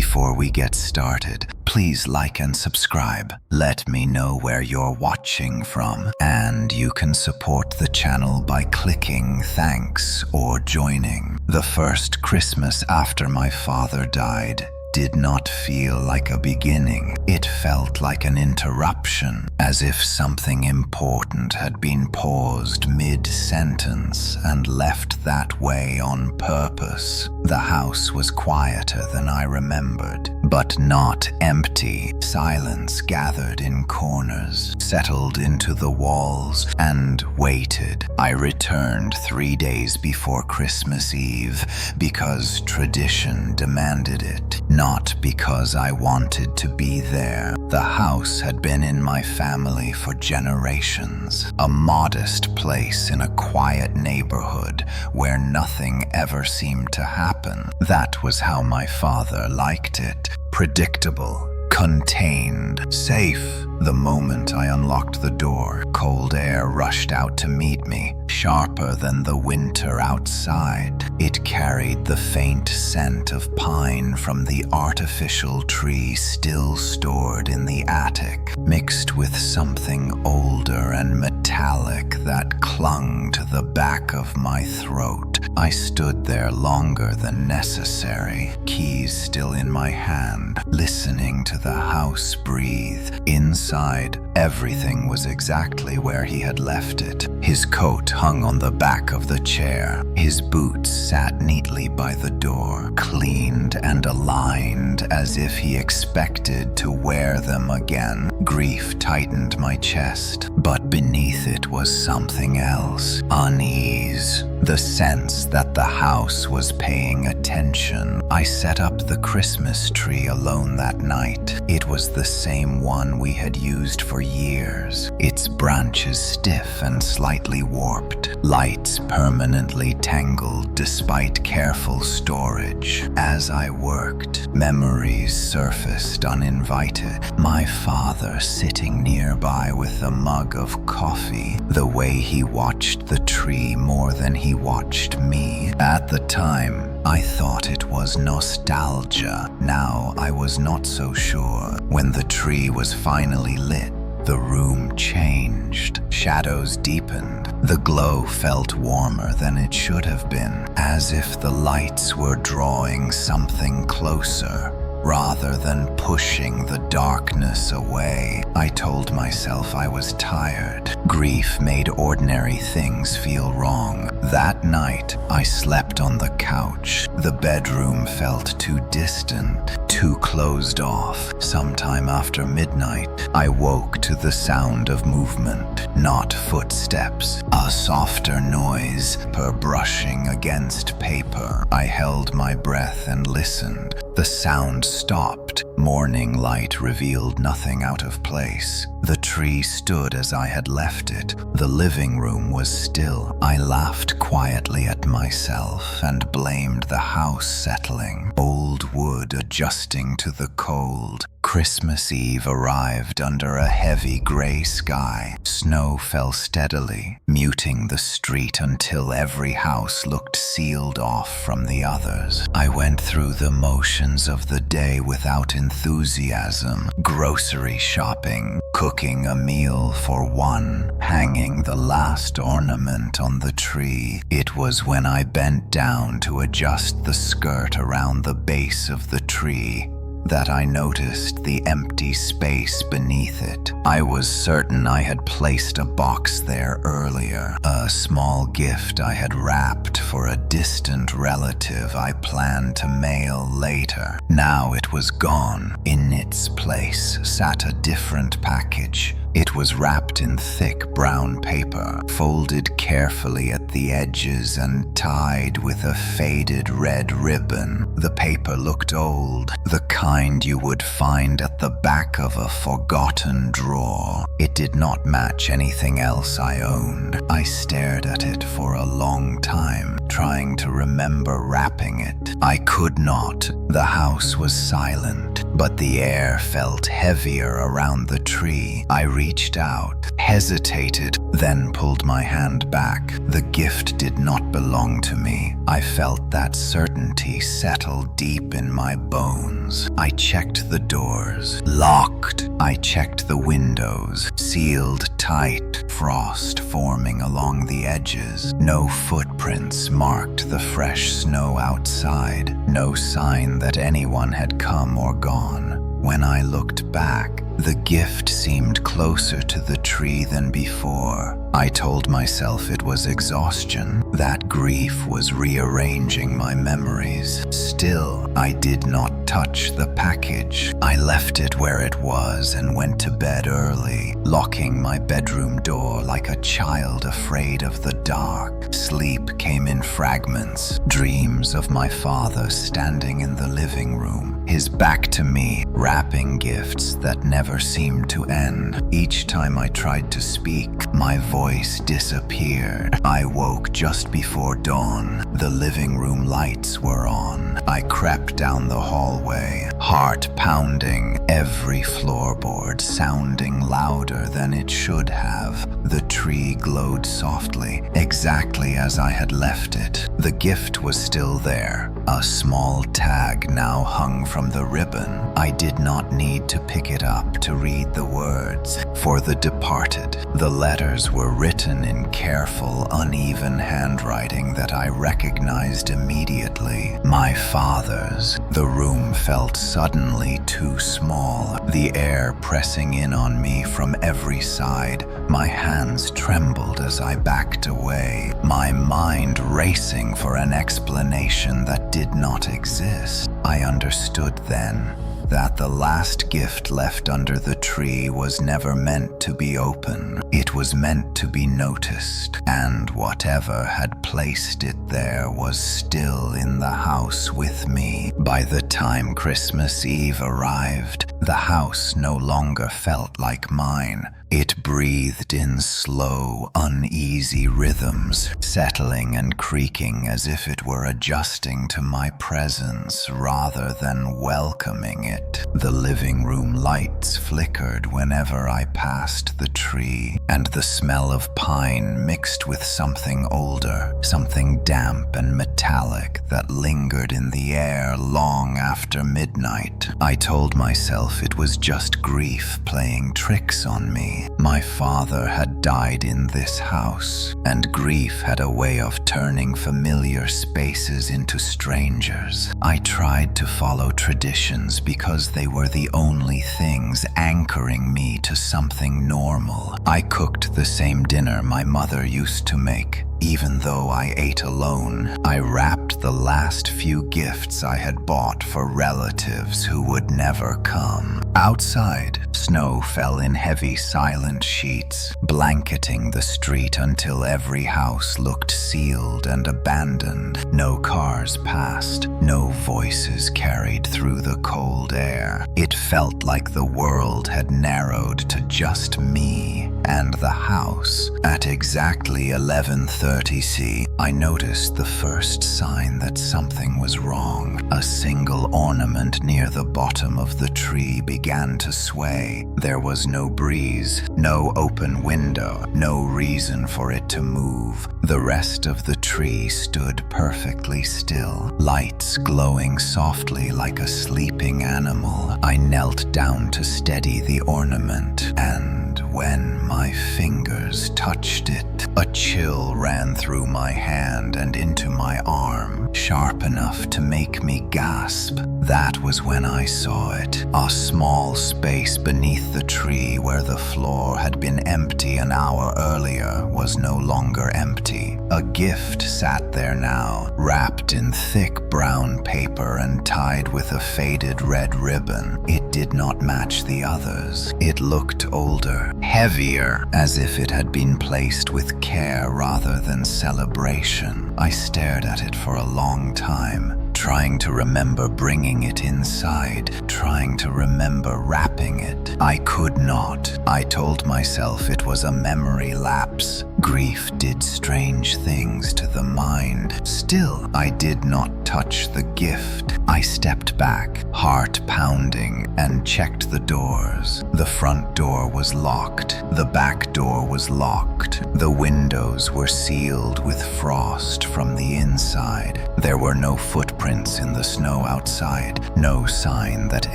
Before we get started, please like and subscribe. Let me know where you're watching from, and you can support the channel by clicking thanks or joining. The first Christmas after my father died did not feel like a beginning. It felt like an interruption, as if something important had been paused mid-sentence and left that way on purpose. The house was quieter than I remembered, but not empty. Silence gathered in corners, settled into the walls, and waited. I returned 3 days before Christmas Eve because tradition demanded it, not because I wanted to be there. The house had been in my family for generations, a modest place in a quiet neighborhood where nothing ever seemed to happen. That was how my father liked it. Predictable, contained, safe. The moment I unlocked the door, cold air rushed out to meet me, sharper than the winter outside. It carried the faint scent of pine from the artificial tree still stored in the attic, mixed with something older and metallic that clung to the back of my throat. I stood there longer than necessary, keys still in my hand, listening to the house breathe. Inside, everything was exactly where he had left it. His coat hung on the back of the chair. His boots sat neatly by the door, cleaned and aligned as if he expected to wear them again. Grief tightened my chest, but beneath it was something else. Unease. The sense that the house was paying attention. I set up the Christmas tree alone that night. It was the same one we had used for years, its branches stiff and slightly warped, lights permanently tangled despite careful storage. As I worked, memories surfaced uninvited. My father sitting nearby with a mug of coffee, the way he watched the tree more than he watched me. At the time, I thought it was nostalgia. Now I was not so sure. When the tree was finally lit, the room changed. Shadows deepened. The glow felt warmer than it should have been, as if the lights were drawing something closer rather than pushing the darkness away. I told myself I was tired. Grief made ordinary things feel wrong. That night, I slept on the couch. The bedroom felt too distant, too closed off. Sometime after midnight, I woke to the sound of movement, not footsteps, a softer noise, per brushing against paper. I held my breath and listened. The sound stopped. Morning light revealed nothing out of place. The tree stood as I had left it. The living room was still. I laughed quietly at myself and blamed the house settling, old wood adjusting to the cold. Christmas Eve arrived under a heavy gray sky. Snow fell steadily, muting the street until every house looked sealed off from the others. I went through the motions of the day without enthusiasm. Grocery shopping, cooking a meal for one, hanging the last ornament on the tree. It was when I bent down to adjust the skirt around the base of the tree that I noticed the empty space beneath it. I was certain I had placed a box there earlier, a small gift I had wrapped for a distant relative I planned to mail later. Now it was gone. In its place sat a different package. It was wrapped in thick brown paper, folded carefully at the edges and tied with a faded red ribbon. The paper looked old, the kind you would find at the back of a forgotten drawer. It did not match anything else I owned. I stared at it for a long time, trying to remember wrapping it. I could not. The house was silent, but the air felt heavier around the tree. I reached out, hesitated, then pulled my hand back. The gift did not belong to me. I felt that certainty settle deep in my bones. I checked the doors. Locked. I checked the windows. Sealed tight. Frost forming along the edges. No footprints marked the fresh snow outside. No sign that anyone had come or gone. When I looked back, the gift seemed closer to the tree than before. I told myself it was exhaustion, that grief was rearranging my memories. Still, I did not touch the package. I left it where it was and went to bed early, locking my bedroom door like a child afraid of the dark. Sleep came in fragments, dreams of my father standing in the living room, his back to me, wrapping gifts that never seemed to end. Each time I tried to speak, my voice disappeared. I woke just before dawn. The living room lights were on. I crept down the hallway, heart pounding, every floorboard sounding louder than it should have. The tree glowed softly, exactly as I had left it. The gift was still there. A small tag now hung from the ribbon. I did not need to pick it up to read the words. For the departed, the letters were written in careful, uneven handwriting that I recognized immediately. My father's. The room felt suddenly too small, the air pressing in on me from every side. My hands trembled as I backed away, my mind racing for an explanation that did not exist. I understood then that the last gift left under the tree was never meant to be open. It was meant to be noticed, and whatever had placed it there was still in the house with me. By the time Christmas Eve arrived, the house no longer felt like mine. It breathed in slow, uneasy rhythms, settling and creaking as if it were adjusting to my presence rather than welcoming it. The living room lights flickered whenever I passed the tree, and the smell of pine mixed with something older, something damp and metallic that lingered in the air long after midnight. I told myself it was just grief playing tricks on me. My father had died in this house, and grief had a way of turning familiar spaces into strangers. I tried to follow traditions because they were the only things anchoring me to something normal. I cooked the same dinner my mother used to make. Even though I ate alone, I wrapped the last few gifts I had bought for relatives who would never come. Outside, snow fell in heavy, silent sheets, blanketing the street until every house looked sealed and abandoned. No cars passed, no voices carried through the cold air. It felt like the world had narrowed to just me and the house. At exactly 11:30 C, I noticed the first sign that something was wrong. A single ornament near the bottom of the tree began to sway. There was no breeze, no open window, no reason for it to move. The rest of the tree stood perfectly still, lights glowing softly like a sleeping animal. I knelt down to steady the ornament, and when my fingers touched it, a chill ran through my hand and into my arm, sharp enough to make me gasp. That was when I saw it. A small space beneath the tree where the floor had been empty an hour earlier was no longer empty. A gift sat there now, wrapped in thick brown paper and tied with a faded red ribbon. It did not match the others. It looked older, heavier, as if it had been placed with care rather than celebration. I stared at it for a long time, trying to remember bringing it inside, trying to remember wrapping it. I could not. I told myself it was a memory lapse. Grief did strange things to the mind. Still, I did not touch the gift. I stepped back, heart pounding, and checked the doors. The front door was locked. The back door was locked. The windows were sealed with frost from the inside. There were no footprints in the snow outside, no sign that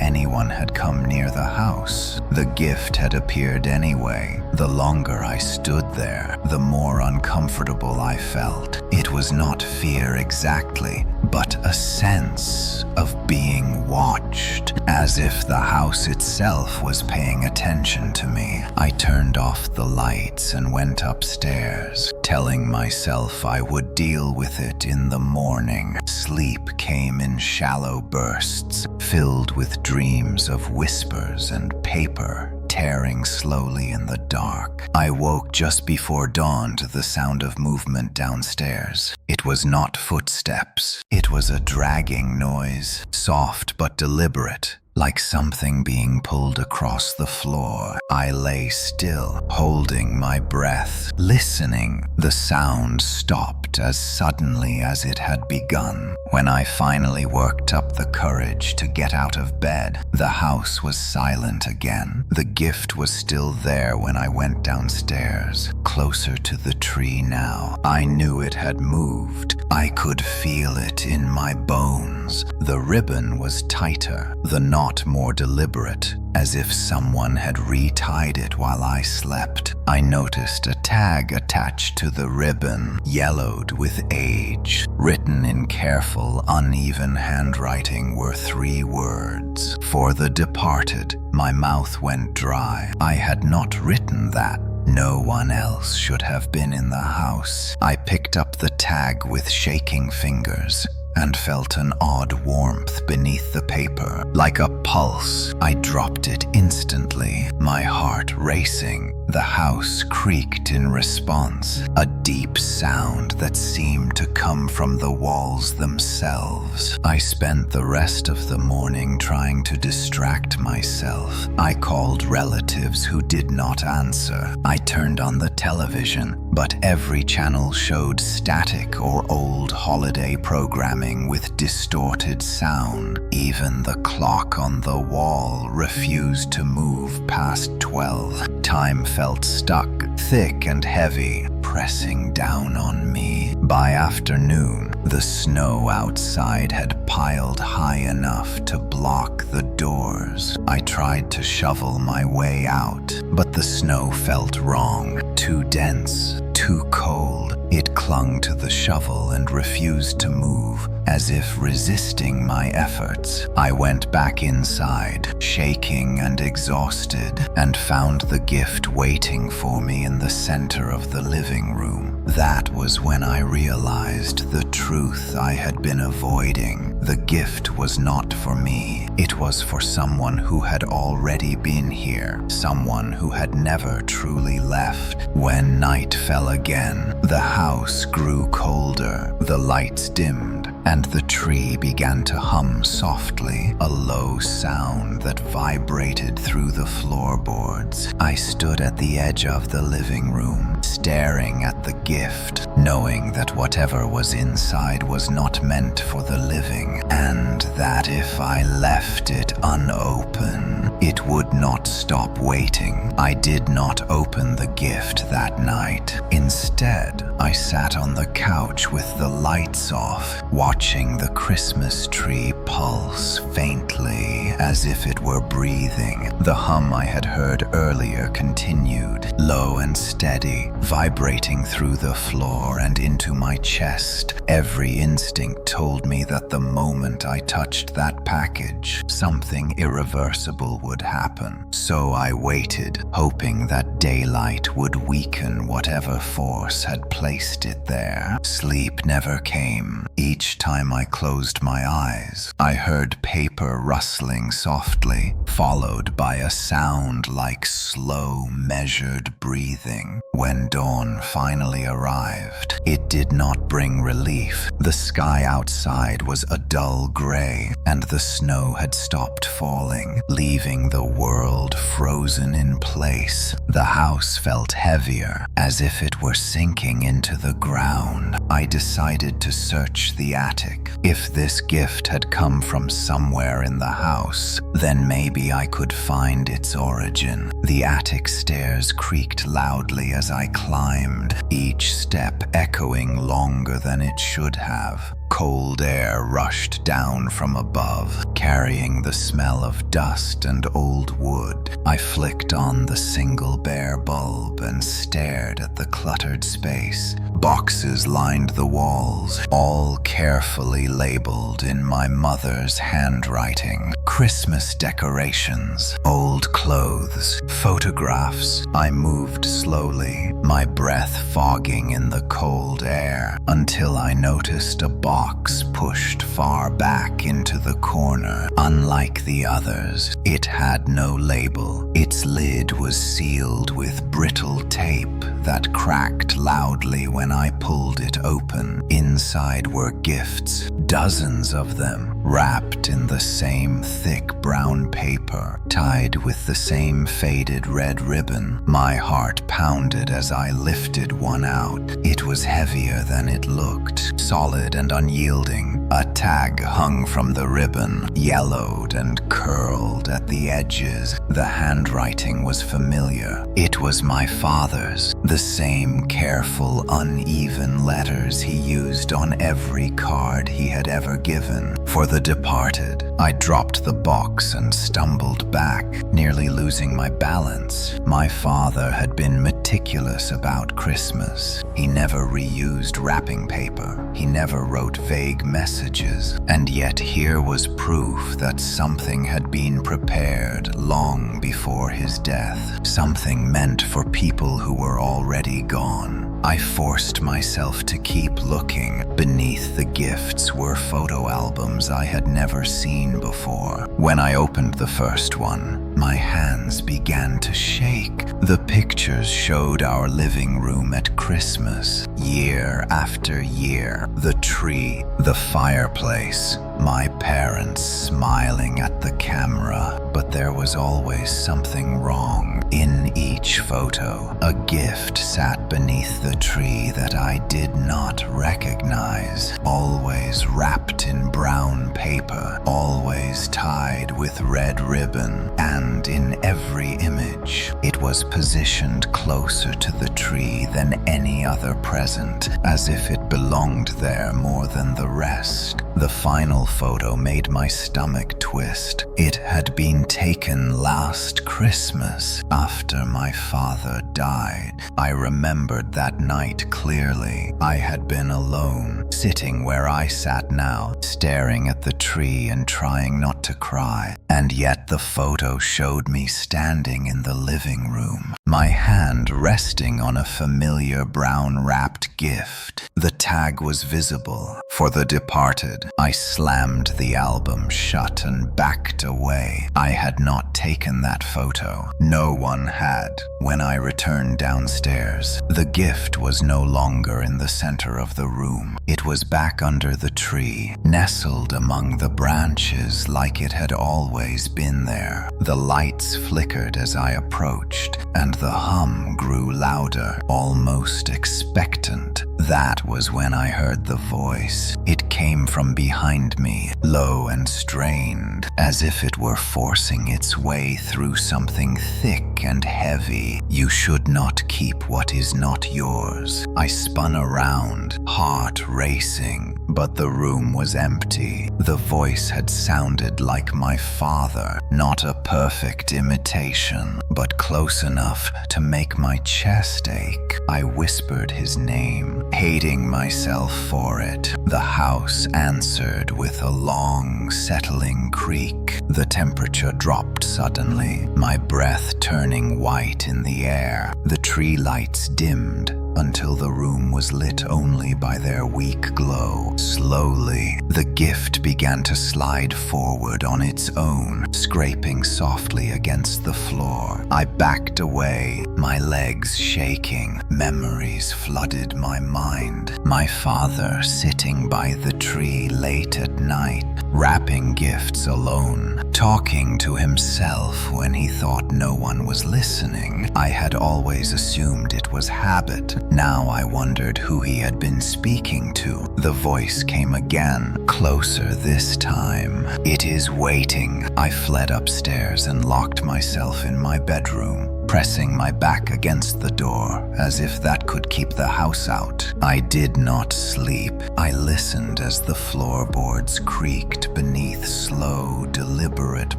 anyone had come near the house. The gift had appeared anyway. The longer I stood there, the more uncomfortable I felt. It was not fear exactly, but a sense of being watched, as if the house itself was paying attention to me. I turned off the lights and went upstairs, telling myself I would deal with it in the morning. Sleep came in shallow bursts, filled with dreams of whispers and paper tearing slowly in the dark. I woke just before dawn to the sound of movement downstairs. It was not footsteps. It was a dragging noise, soft but deliberate, like something being pulled across the floor. I lay still, holding my breath, listening. The sound stopped as suddenly as it had begun. When I finally worked up the courage to get out of bed, the house was silent again. The gift was still there when I went downstairs, closer to the tree now. I knew it had moved. I could feel it in my bones. The ribbon was tighter, the knot more deliberate, as if someone had retied it while I slept. I noticed a tag attached to the ribbon, yellowed with age. Written in careful, uneven handwriting were 3 words: "For the departed." My mouth went dry. I had not written that. No one else should have been in the house. I picked up the tag with shaking fingers and felt an odd warmth beneath the paper, like a pulse. I dropped it instantly, my heart racing. The house creaked in response, a deep sound that seemed to come from the walls themselves. I spent the rest of the morning trying to distract myself. I called relatives who did not answer. I turned on the television, but every channel showed static or old holiday programming with distorted sound. Even the clock on the wall refused to move past 12. Time felt stuck, thick and heavy, pressing down on me. By afternoon, the snow outside had piled high enough to block the doors. I tried to shovel my way out, but the snow felt wrong, too dense, too cold. It clung to the shovel and refused to move, as if resisting my efforts. I went back inside, shaking and exhausted, and found the gift waiting for me in the center of the living room. That was when I realized the truth I had been avoiding. The gift was not for me. It was for someone who had already been here, someone who had never truly left. When night fell again, the house grew colder, the lights dimmed, and the tree began to hum softly, a low sound that vibrated through the floorboards. I stood at the edge of the living room, staring at the gift, knowing that whatever was inside was not meant for the living, and that if I left it unopened, it would not stop waiting. I did not open the gift that night. Instead, I sat on the couch with the lights off, watching the Christmas tree pulse faintly, as if it were breathing. The hum I had heard earlier continued, low and steady, vibrating through the floor and into my chest. Every instinct told me that the moment I touched that package, something irreversible would happen. So I waited, hoping that daylight would weaken whatever force had placed it there. Sleep never came. Each time I closed my eyes, I heard paper rustling softly, followed by a sound like slow, measured breathing. When dawn finally arrived, it did not bring relief. The sky outside was a dull gray, and the snow had stopped falling, leaving feeling the world frozen in place. The house felt heavier, as if it were sinking into the ground. I decided to search the attic. If this gift had come from somewhere in the house, then maybe I could find its origin. The attic stairs creaked loudly as I climbed, each step echoing longer than it should have. Cold air rushed down from above, carrying the smell of dust and old wood. I flicked on the single bare bulb and stared at the cluttered space. Boxes lined the walls, all carefully labeled in my mother's handwriting. Christmas decorations, old clothes, photographs. I moved slowly, my breath fogging in the cold air, until I noticed a box pushed far back into the corner. Unlike the others, it had no label. Its lid was sealed with brittle tape that cracked loudly when I pulled it open. Inside were gifts, dozens of them, wrapped in the same thick brown paper, tied with the same faded red ribbon. My heart pounded as I lifted one out. It was heavier than it looked, solid and unyielding. A tag hung from the ribbon, yellowed and curled at the edges. The handwriting was familiar. It was my father's, the same careful, uneven letters he used on every card he had ever given for the departed. I dropped the box and stumbled back, nearly losing my balance. My father had been meticulous about Christmas. He never reused wrapping paper. He never wrote vague messages. And yet here was proof that something had been prepared long before his death. Something meant for people who were already gone. I forced myself to keep looking. Beneath the gifts were photo albums I had never seen before. When I opened the first one, my hands began to shake. The pictures showed our living room at Christmas, year after year. The tree, the fireplace, my parents smiling at the camera. But there was always something wrong. In each photo, a gift sat beneath the tree that I did not recognize. Always wrapped in brown paper, always tied with red ribbon, and in every image, it was positioned closer to the tree than any other present, as if it belonged there more than the rest. The final photo made my stomach twist. It had been taken last Christmas, after my father died. I remembered that night clearly. I had been alone, sitting where I sat now, staring at the tree and trying not to cry. And yet the photo showed me standing in the living room, my hand resting on a familiar brown-wrapped gift. The tag was visible, for the departed. I slammed the album shut and backed away. I had not taken that photo. No one had. When I returned downstairs, the gift was no longer in the center of the room. It was back under the tree, nestled among the branches like it had always been there. The lights flickered as I approached, and the hum grew louder, almost expectant. That was when I heard the voice. It came from behind me, low and strained, as if it were forcing its way through something thick and heavy. You should not keep what is not yours. I spun around, heart racing, but the room was empty. The voice had sounded like my father, not a perfect imitation, but close enough to make my chest ache. I whispered his name, hating myself for it. The house answered with a long, settling creak. The temperature dropped suddenly, my breath turning white in the air. The tree lights dimmed until the room was lit only by their weak glow. Slowly, The gift began to slide forward on its own, scraping softly against the floor. I backed away, my legs shaking. Memories flooded my mind. My father sitting by the tree late at night, wrapping gifts alone, talking to himself when he thought no one was listening. I had always assumed it was habit. Now I wondered who he had been speaking to. The voice came again, closer this time. "It is waiting." I fled upstairs and locked myself in my bedroom, pressing my back against the door, as if that could keep the house out. I did not sleep. I listened as the floorboards creaked beneath slow, deliberate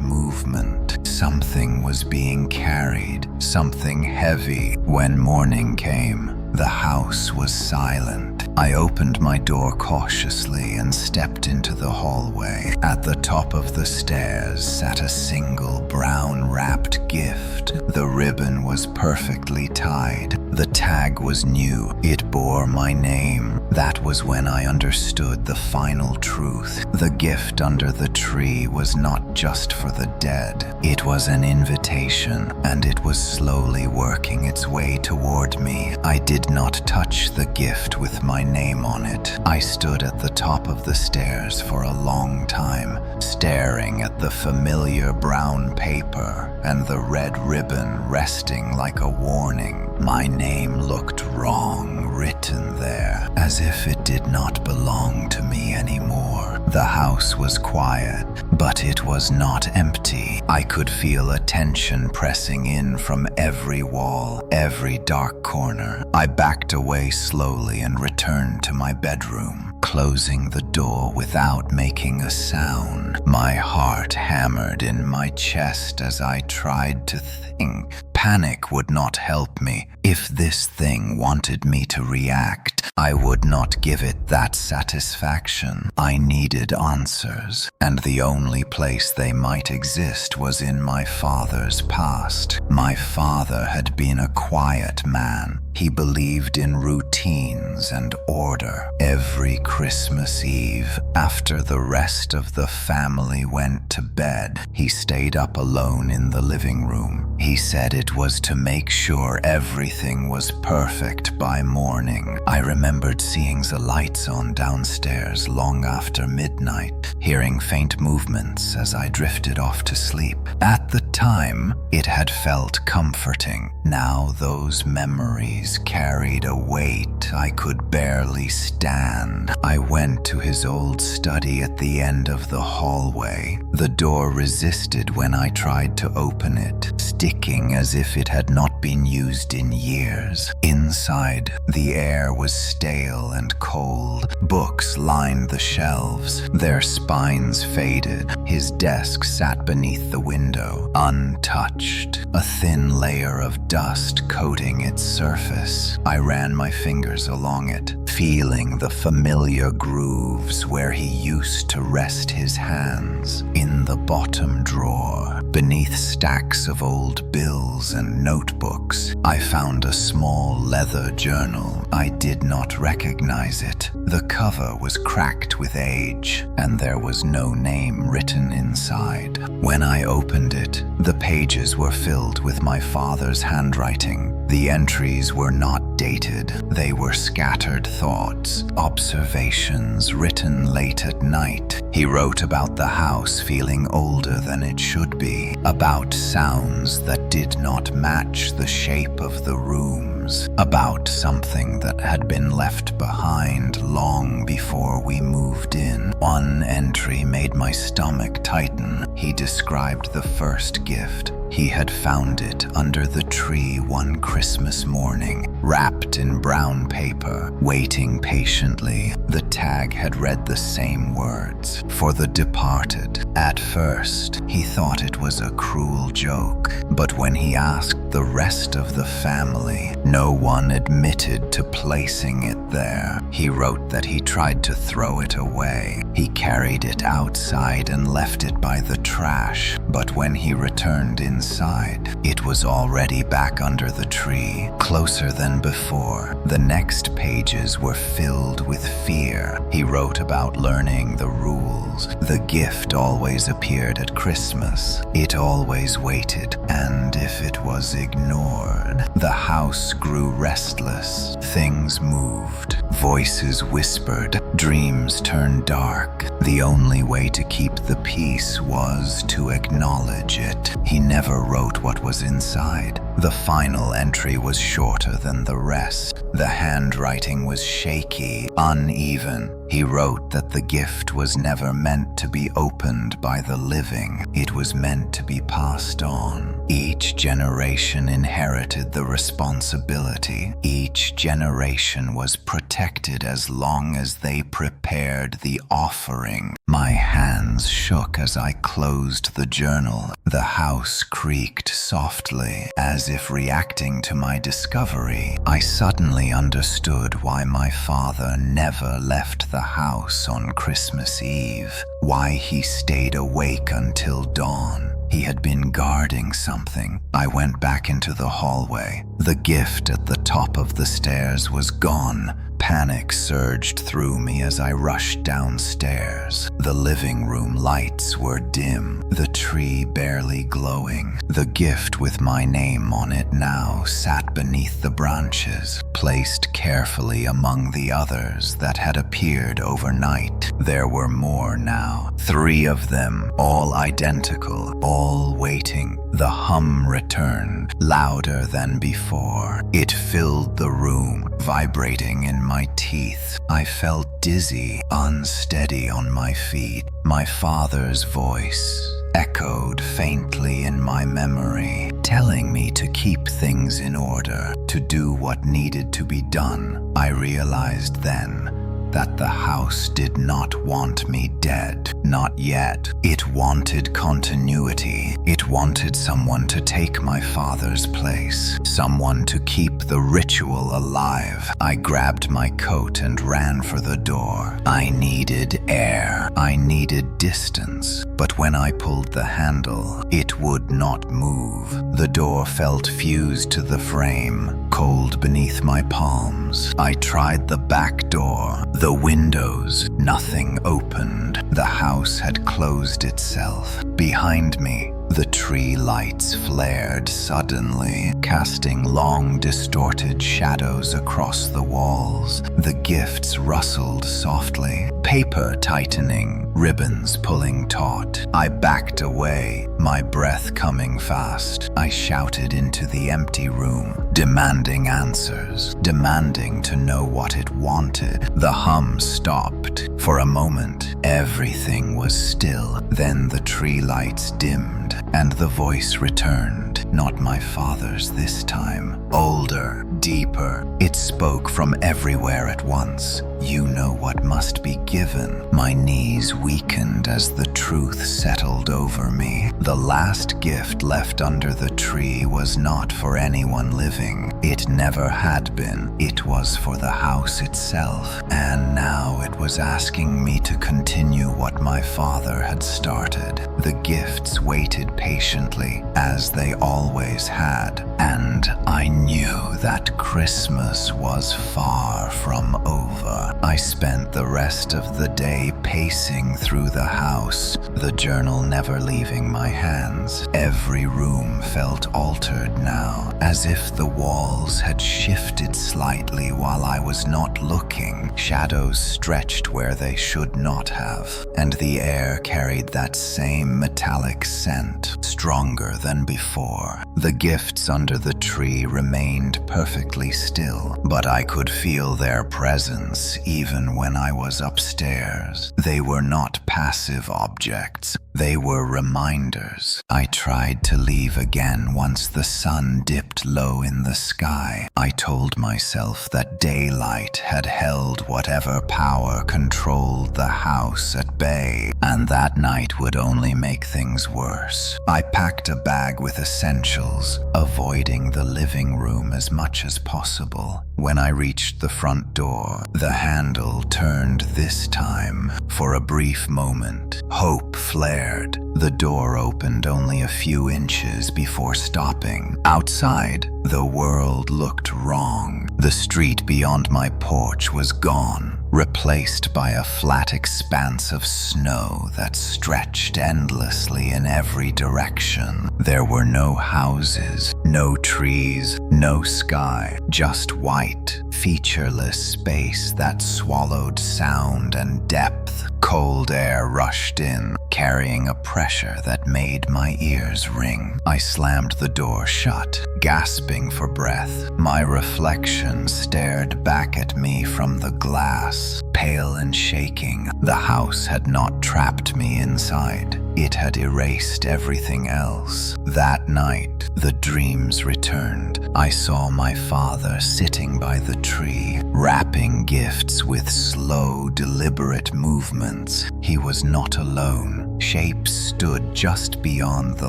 movement. Something was being carried, something heavy. When morning came, the house was silent. I opened my door cautiously and stepped into the hallway. At the top of the stairs sat a single brown-wrapped gift. The ribbon was perfectly tied. The tag was new. It bore my name. That was when I understood the final truth. The gift under the tree was not just for the dead. It was an invitation, and it was slowly working its way toward me. I did not touch the gift with my name on it. I stood at the top of the stairs for a long time, staring at the familiar brown paper and the red ribbon resting like a warning. My name looked wrong, written there, as if it did not belong to me anymore. The house was quiet, but it was not empty. I could feel a tension pressing in from every wall, every dark corner. I backed away slowly and returned to my bedroom, closing the door without making a sound. My heart hammered in my chest as I tried to think. Panic would not help me. If this thing wanted me to react, I would not give it that satisfaction. I needed answers, and the only place they might exist was in my father's past. My father had been a quiet man. He believed in routines and order. Every Christmas Eve, after the rest of the family went to bed, he stayed up alone in the living room. He said it was to make sure everything was perfect by morning. I remembered seeing the lights on downstairs long after midnight, hearing faint movements as I drifted off to sleep. At the time, it had felt comforting. Now those memories carried a weight I could barely stand. I went to his old study at the end of the hallway. The door resisted when I tried to open it, sticking as if it had not been used in years. Inside, the air was stale and cold. Books lined the shelves, their spines faded. His desk sat beneath the window, untouched, a thin layer of dust coating its surface. I ran my fingers along it, feeling the familiar grooves where he used to rest his hands. In the bottom drawer, beneath stacks of old bills and notebooks, I found a small leather journal. I did not recognize it. The cover was cracked with age, and there was no name written inside. When I opened it, the pages were filled with my father's handwriting. The entries were not dated. They were scattered thoughts, observations written late at night. He wrote about the house feeling older than it should be, about sounds that did not match the shape of the rooms, about something that had been left behind long before we moved in. One entry made my stomach tighten. He described the first gift. He had found it under the tree one Christmas morning, wrapped in brown paper, waiting patiently. The tag had read the same words, "For the departed." At first, he thought it was a cruel joke, but when he asked the rest of the family, no one admitted to placing it there. He wrote that he tried to throw it away. He carried it outside and left it by the trash, But when he returned inside, it was already back under the tree, closer than before. The next pages were filled with fear. He wrote about learning the rules. The gift always appeared at Christmas. It always waited, and if it was ignored, the house grew restless. Things moved. Voices whispered. Dreams turned dark. The only way to keep the peace was to acknowledge it. He never wrote what was inside. The final entry was shorter than the rest. The handwriting was shaky, uneven. He wrote that the gift was never meant to be opened by the living. It was meant to be passed on. Each generation inherited the responsibility. Each generation was protected as long as they prepared the offering. My hands shook as I closed the journal. The house creaked softly, as if reacting to my discovery. I suddenly understood why my father never left the house on Christmas Eve, why he stayed awake until dawn. He had been guarding something. I went back into the hallway. The gift at the top of the stairs was gone. Panic surged through me as I rushed downstairs. The living room lights were dim, the tree barely glowing. The gift with my name on it now sat beneath the branches, placed carefully among the others that had appeared overnight. There were more now, 3 of them, all identical, all waiting. The hum returned, louder than before. It filled the room, vibrating in my teeth. I felt dizzy, unsteady on my feet. My father's voice echoed faintly in my memory, telling me to keep things in order, to do what needed to be done. I realized then that the house did not want me dead. Not yet. It wanted continuity. It wanted someone to take my father's place, someone to keep the ritual alive. I grabbed my coat and ran for the door. I needed air. I needed distance. But when I pulled the handle, it would not move. The door felt fused to the frame, cold beneath my palms. I tried the back door, the windows. Nothing opened. The house had closed itself. Behind me, the tree lights flared suddenly, casting long, distorted shadows across the walls. The gifts rustled softly, paper tightening, ribbons pulling taut. I backed away, my breath coming fast. I shouted into the empty room, demanding answers, demanding to know what it wanted. The hum stopped. For a moment, everything was still. Then the tree lights dimmed, and the voice returned. Not my father's this time. Older, deeper. It spoke from everywhere at once. You know what must be given. My knees weakened as the truth settled over me. The last gift left under the tree was not for anyone living. It never had been. It was for the house itself. And now it was asking me to continue what my father had started. The gifts waited patiently, as they always had. And I knew that Christmas was far from over. I spent the rest of the day pacing through the house, the journal never leaving my hands. Every room felt altered now, as if the walls had shifted slightly while I was not looking. Shadows stretched where they should not have, and the air carried that same metallic scent, stronger than before. The gifts under the tree remained perfectly still, but I could feel their presence even when I was upstairs. They were not passive objects. They were reminders. I tried to leave again once the sun dipped low in the sky. I told myself that daylight had held whatever power controlled the house at bay, and that night would only make things worse. I packed a bag with essentials, avoiding the living room as much as possible. When I reached the front door, the handle turned this time. For a brief moment, hope flared. The door opened only a few inches before stopping. Outside, the world looked wrong. The street beyond my porch was gone, replaced by a flat expanse of snow that stretched endlessly in every direction. There were no houses, no trees, no sky, just white, featureless space that swallowed sound and depth. Cold air rushed in, carrying a pressure that made my ears ring. I slammed the door shut, gasping for breath. My reflection stared back at me from the glass, pale and shaking. The house had not trapped me inside. It had erased everything else. That night, the dreams returned. I saw my father sitting by the tree, wrapping gifts with slow, deliberate movements. He was not alone. Shapes stood just beyond the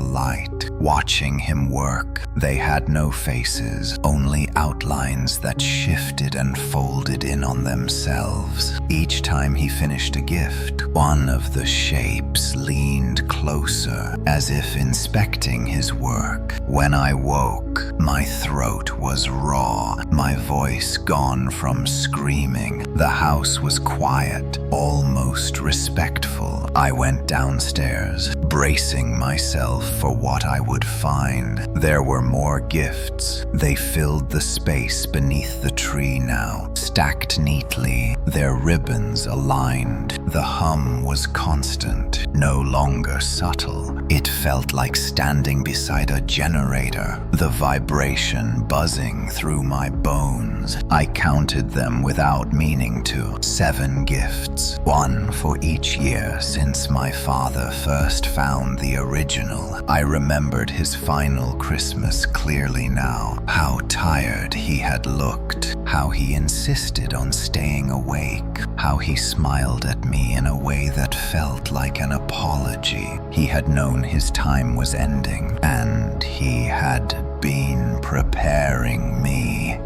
light, watching him work. They had no faces, only outlines that shifted and folded in on themselves. Each time he finished a gift, one of the shapes leaned closer, as if inspecting his work. When I woke, my throat was raw, my voice gone from screaming. The house was quiet, almost respectful. I went downstairs, bracing myself for what I would find. There were more gifts. They filled the space beneath the tree now, stacked neatly, their ribbons aligned. The hum was constant, no longer subtle. It felt like standing beside a generator, the vibration buzzing through my bones. I counted them without meaning to. 7 gifts, one for each year since my father first found the original. I remembered his final Christmas clearly now. How tired he had looked, how he insisted on staying awake, how he smiled at me in a way that felt like an apology. He had known his time was ending, and he had been preparing me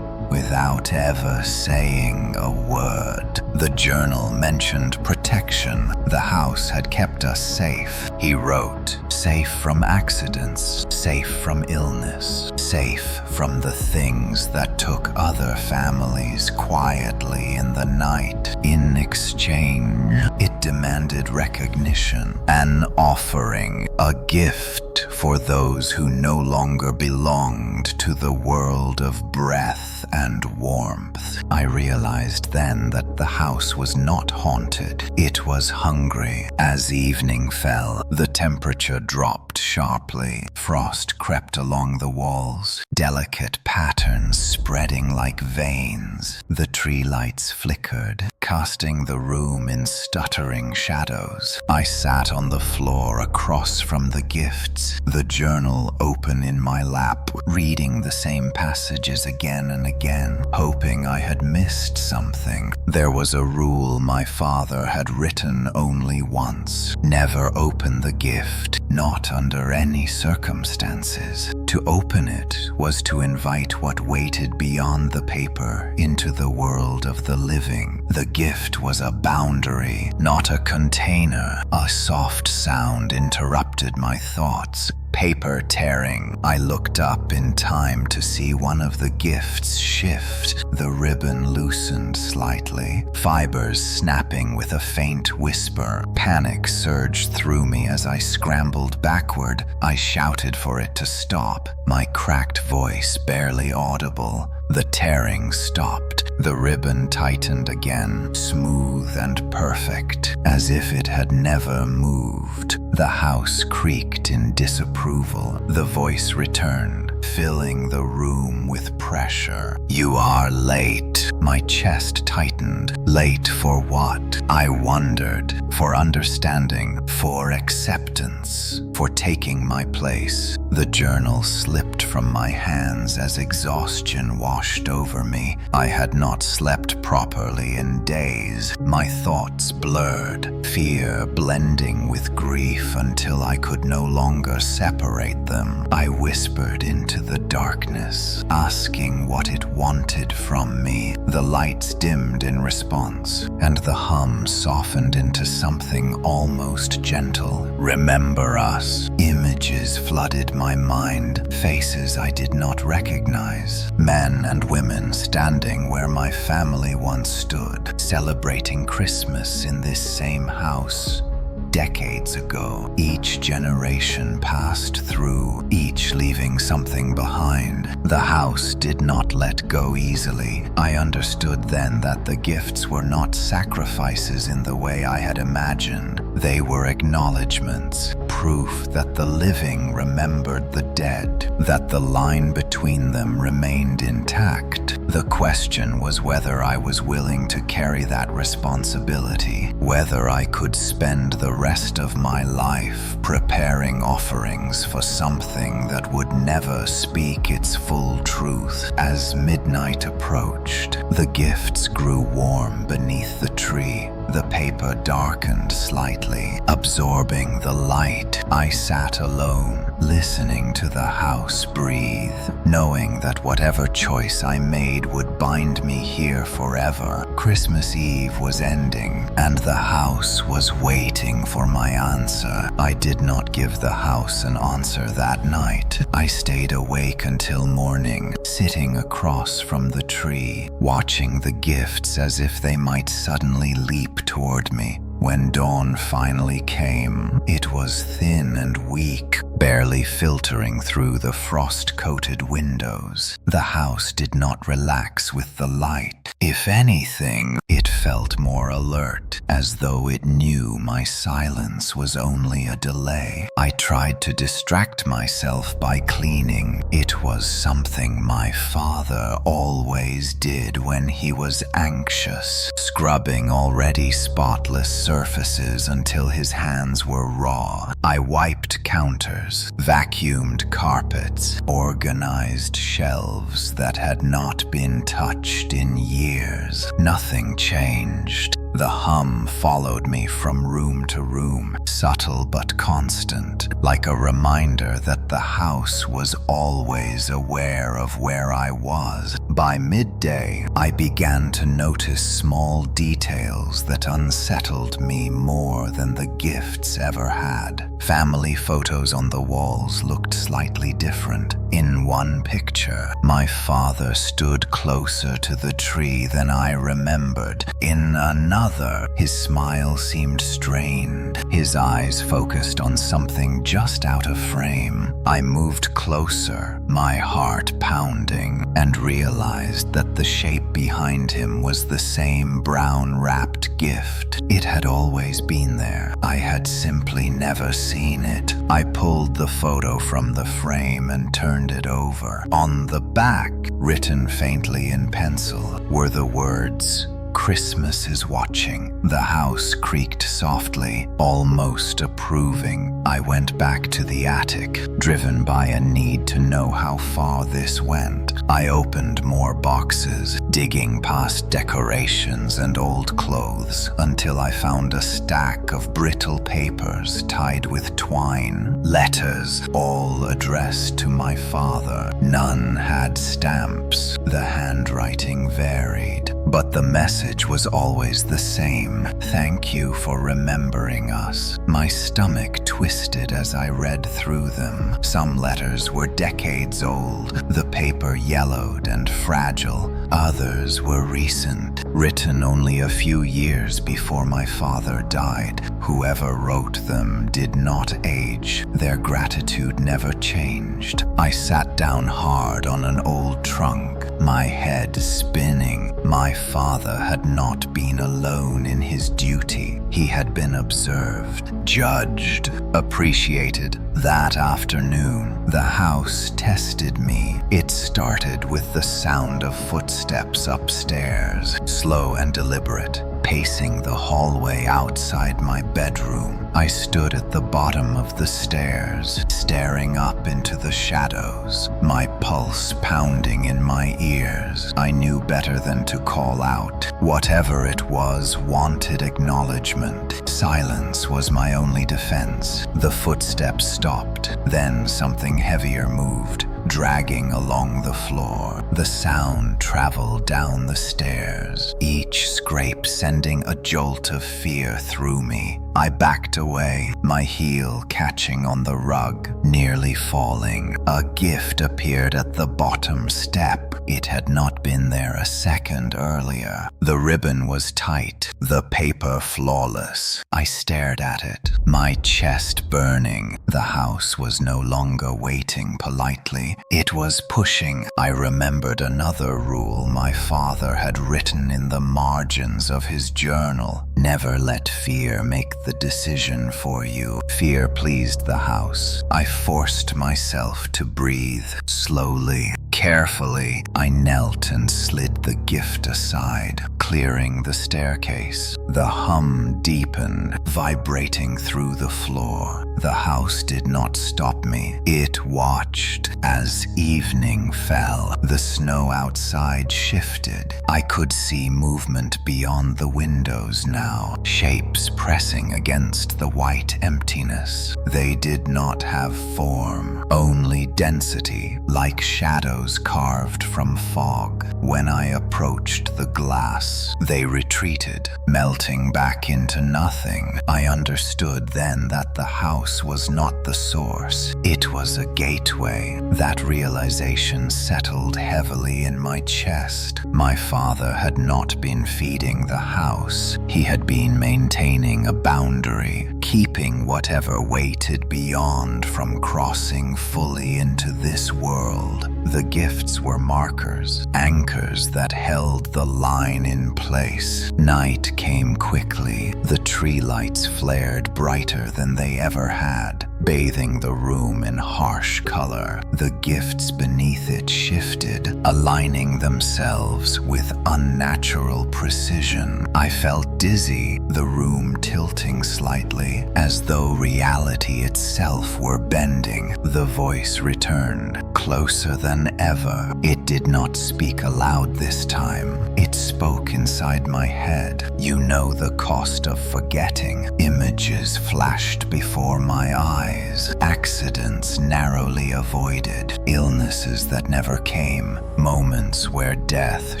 without ever saying a word. The journal mentioned protection. The house had kept us safe. He wrote, safe from accidents, safe from illness, safe from the things that took other families quietly in the night. In exchange, it demanded recognition, an offering, a gift for those who no longer belonged to the world of breath and warmth. I realized then that the house was not haunted. It was hungry. As evening fell, the temperature dropped sharply. Frost crept along the walls, delicate patterns spreading like veins. The tree lights flickered, casting the room in stuttering shadows. I sat on the floor across from the gifts, the journal open in my lap, reading the same passages again and again, hoping I had missed something. There was a rule my father had written only once: never open the gift, not under any circumstances. To open it was to invite what waited beyond the paper into the world of the living. The gift was a boundary, not a container. A soft sound interrupted my thoughts. Paper tearing. I looked up in time to see one of the gifts shift. The ribbon loosened slightly, fibers snapping with a faint whisper. Panic surged through me as I scrambled backward. I shouted for it to stop, my cracked voice barely audible. The tearing stopped. The ribbon tightened again, smooth and perfect, as if it had never moved. The house creaked in disapproval. The voice returned, filling the room with pressure. "You are late." My chest tightened. Late for what? I wondered. For understanding, for acceptance, for taking my place. The journal slipped from my hands as exhaustion washed over me. I had not slept properly in days. My thoughts blurred, fear blending with grief until I could no longer separate them. I whispered into the darkness, asking what it wanted from me. The lights dimmed in response, and the hum softened into something almost gentle. Remember us. Images flooded my mind, faces I did not recognize. Men and women standing where my family once stood, celebrating Christmas in this same house. Decades ago, each generation passed through, each leaving something behind. The house did not let go easily. I understood then that the gifts were not sacrifices in the way I had imagined. They were acknowledgments, proof that the living remembered the dead, that the line between them remained intact. The question was whether I was willing to carry that responsibility, whether I could spend the rest of my life preparing offerings for something that would never speak its full truth. As midnight approached, the gifts grew warm beneath the tree. The paper darkened slightly, absorbing the light. I sat alone, listening to the house breathe, knowing that whatever choice I made would bind me here forever. Christmas Eve was ending, and the house was waiting for my answer. I did not give the house an answer that night. I stayed awake until morning, sitting across from the tree, watching the gifts as if they might suddenly leap toward me. When dawn finally came, it was thin and weak, barely filtering through the frost-coated windows. The house did not relax with the light. If anything, it felt more alert, as though it knew my silence was only a delay. I tried to distract myself by cleaning. It was something my father always did when he was anxious, scrubbing already spotless surfaces until his hands were raw. I wiped counters, vacuumed carpets, organized shelves that had not been touched in years. Nothing changed. The hum followed me from room to room, subtle but constant, like a reminder that the house was always aware of where I was. By midday, I began to notice small details that unsettled me more than the gifts ever had. Family photos on the walls looked slightly different. In one picture, my father stood closer to the tree than I remembered. In another, his smile seemed strained, his eyes focused on something just out of frame. I moved closer, my heart pounding, and realized that the shape behind him was the same brown-wrapped gift. It had always been there. I had simply never seen it. I pulled the photo from the frame and turned it over. On the back, written faintly in pencil, were the words, "Christmas is watching." The house creaked softly, almost approving. I went back to the attic, driven by a need to know how far this went. I opened more boxes, digging past decorations and old clothes, until I found a stack of brittle papers tied with twine. Letters, all addressed to my father. None had stamps. The handwriting varied, but the message was always the same. "Thank you for remembering us." My stomach twisted as I read through them. Some letters were decades old, the paper yellowed and fragile. Others were recent, written only a few years before my father died. Whoever wrote them did not age. Their gratitude never changed. I sat down hard on an old trunk, my head spinning. My father had not been alone in his duty. He had been observed, judged, appreciated. That afternoon, the house tested me. It started with the sound of footsteps upstairs, slow and deliberate, Pacing the hallway outside my bedroom, I stood at the bottom of the stairs, staring up into the shadows, my pulse pounding in my ears. I knew better than to call out. Whatever it was wanted acknowledgement. Silence was my only defense. The footsteps stopped. Then something heavier moved, dragging along the floor. The sound traveled down the stairs, each scrape sending a jolt of fear through me. I backed away, my heel catching on the rug, nearly falling. A gift appeared at the bottom step. It had not been there a second earlier. The ribbon was tight, the paper flawless. I stared at it, my chest burning. The house was no longer waiting politely. It was pushing. I remembered another rule my father had written in the margins of his journal. Never let fear make the decision for you. Fear pleased the house. I forced myself to breathe slowly. Carefully, I knelt and slid the gift aside, clearing the staircase. The hum deepened, vibrating through the floor. The house did not stop me. It watched. As evening fell, the snow outside shifted. I could see movement beyond the windows now, shapes pressing against the white emptiness. They did not have form, only density, like shadows carved from fog. When I approached the glass, they retreated, melting back into nothing. I understood then that the house was not the source. It was a gateway. That realization settled heavily in my chest. My father had not been feeding the house. He had been maintaining a boundary, keeping whatever waited beyond from crossing fully into this world. The gifts were markers, anchors that held the line in place. Night came quickly. The tree lights flared brighter than they ever had, bathing the room in harsh color. The gifts beneath it shifted, aligning themselves with unnatural precision. I felt dizzy, the room tilting slightly, as though reality itself were bending. The voice returned, closer than ever. It did not speak aloud this time. It spoke inside my head. You know the cost of forgetting. Images flashed before my eyes. Accidents narrowly avoided. Illnesses that never came. Moments where death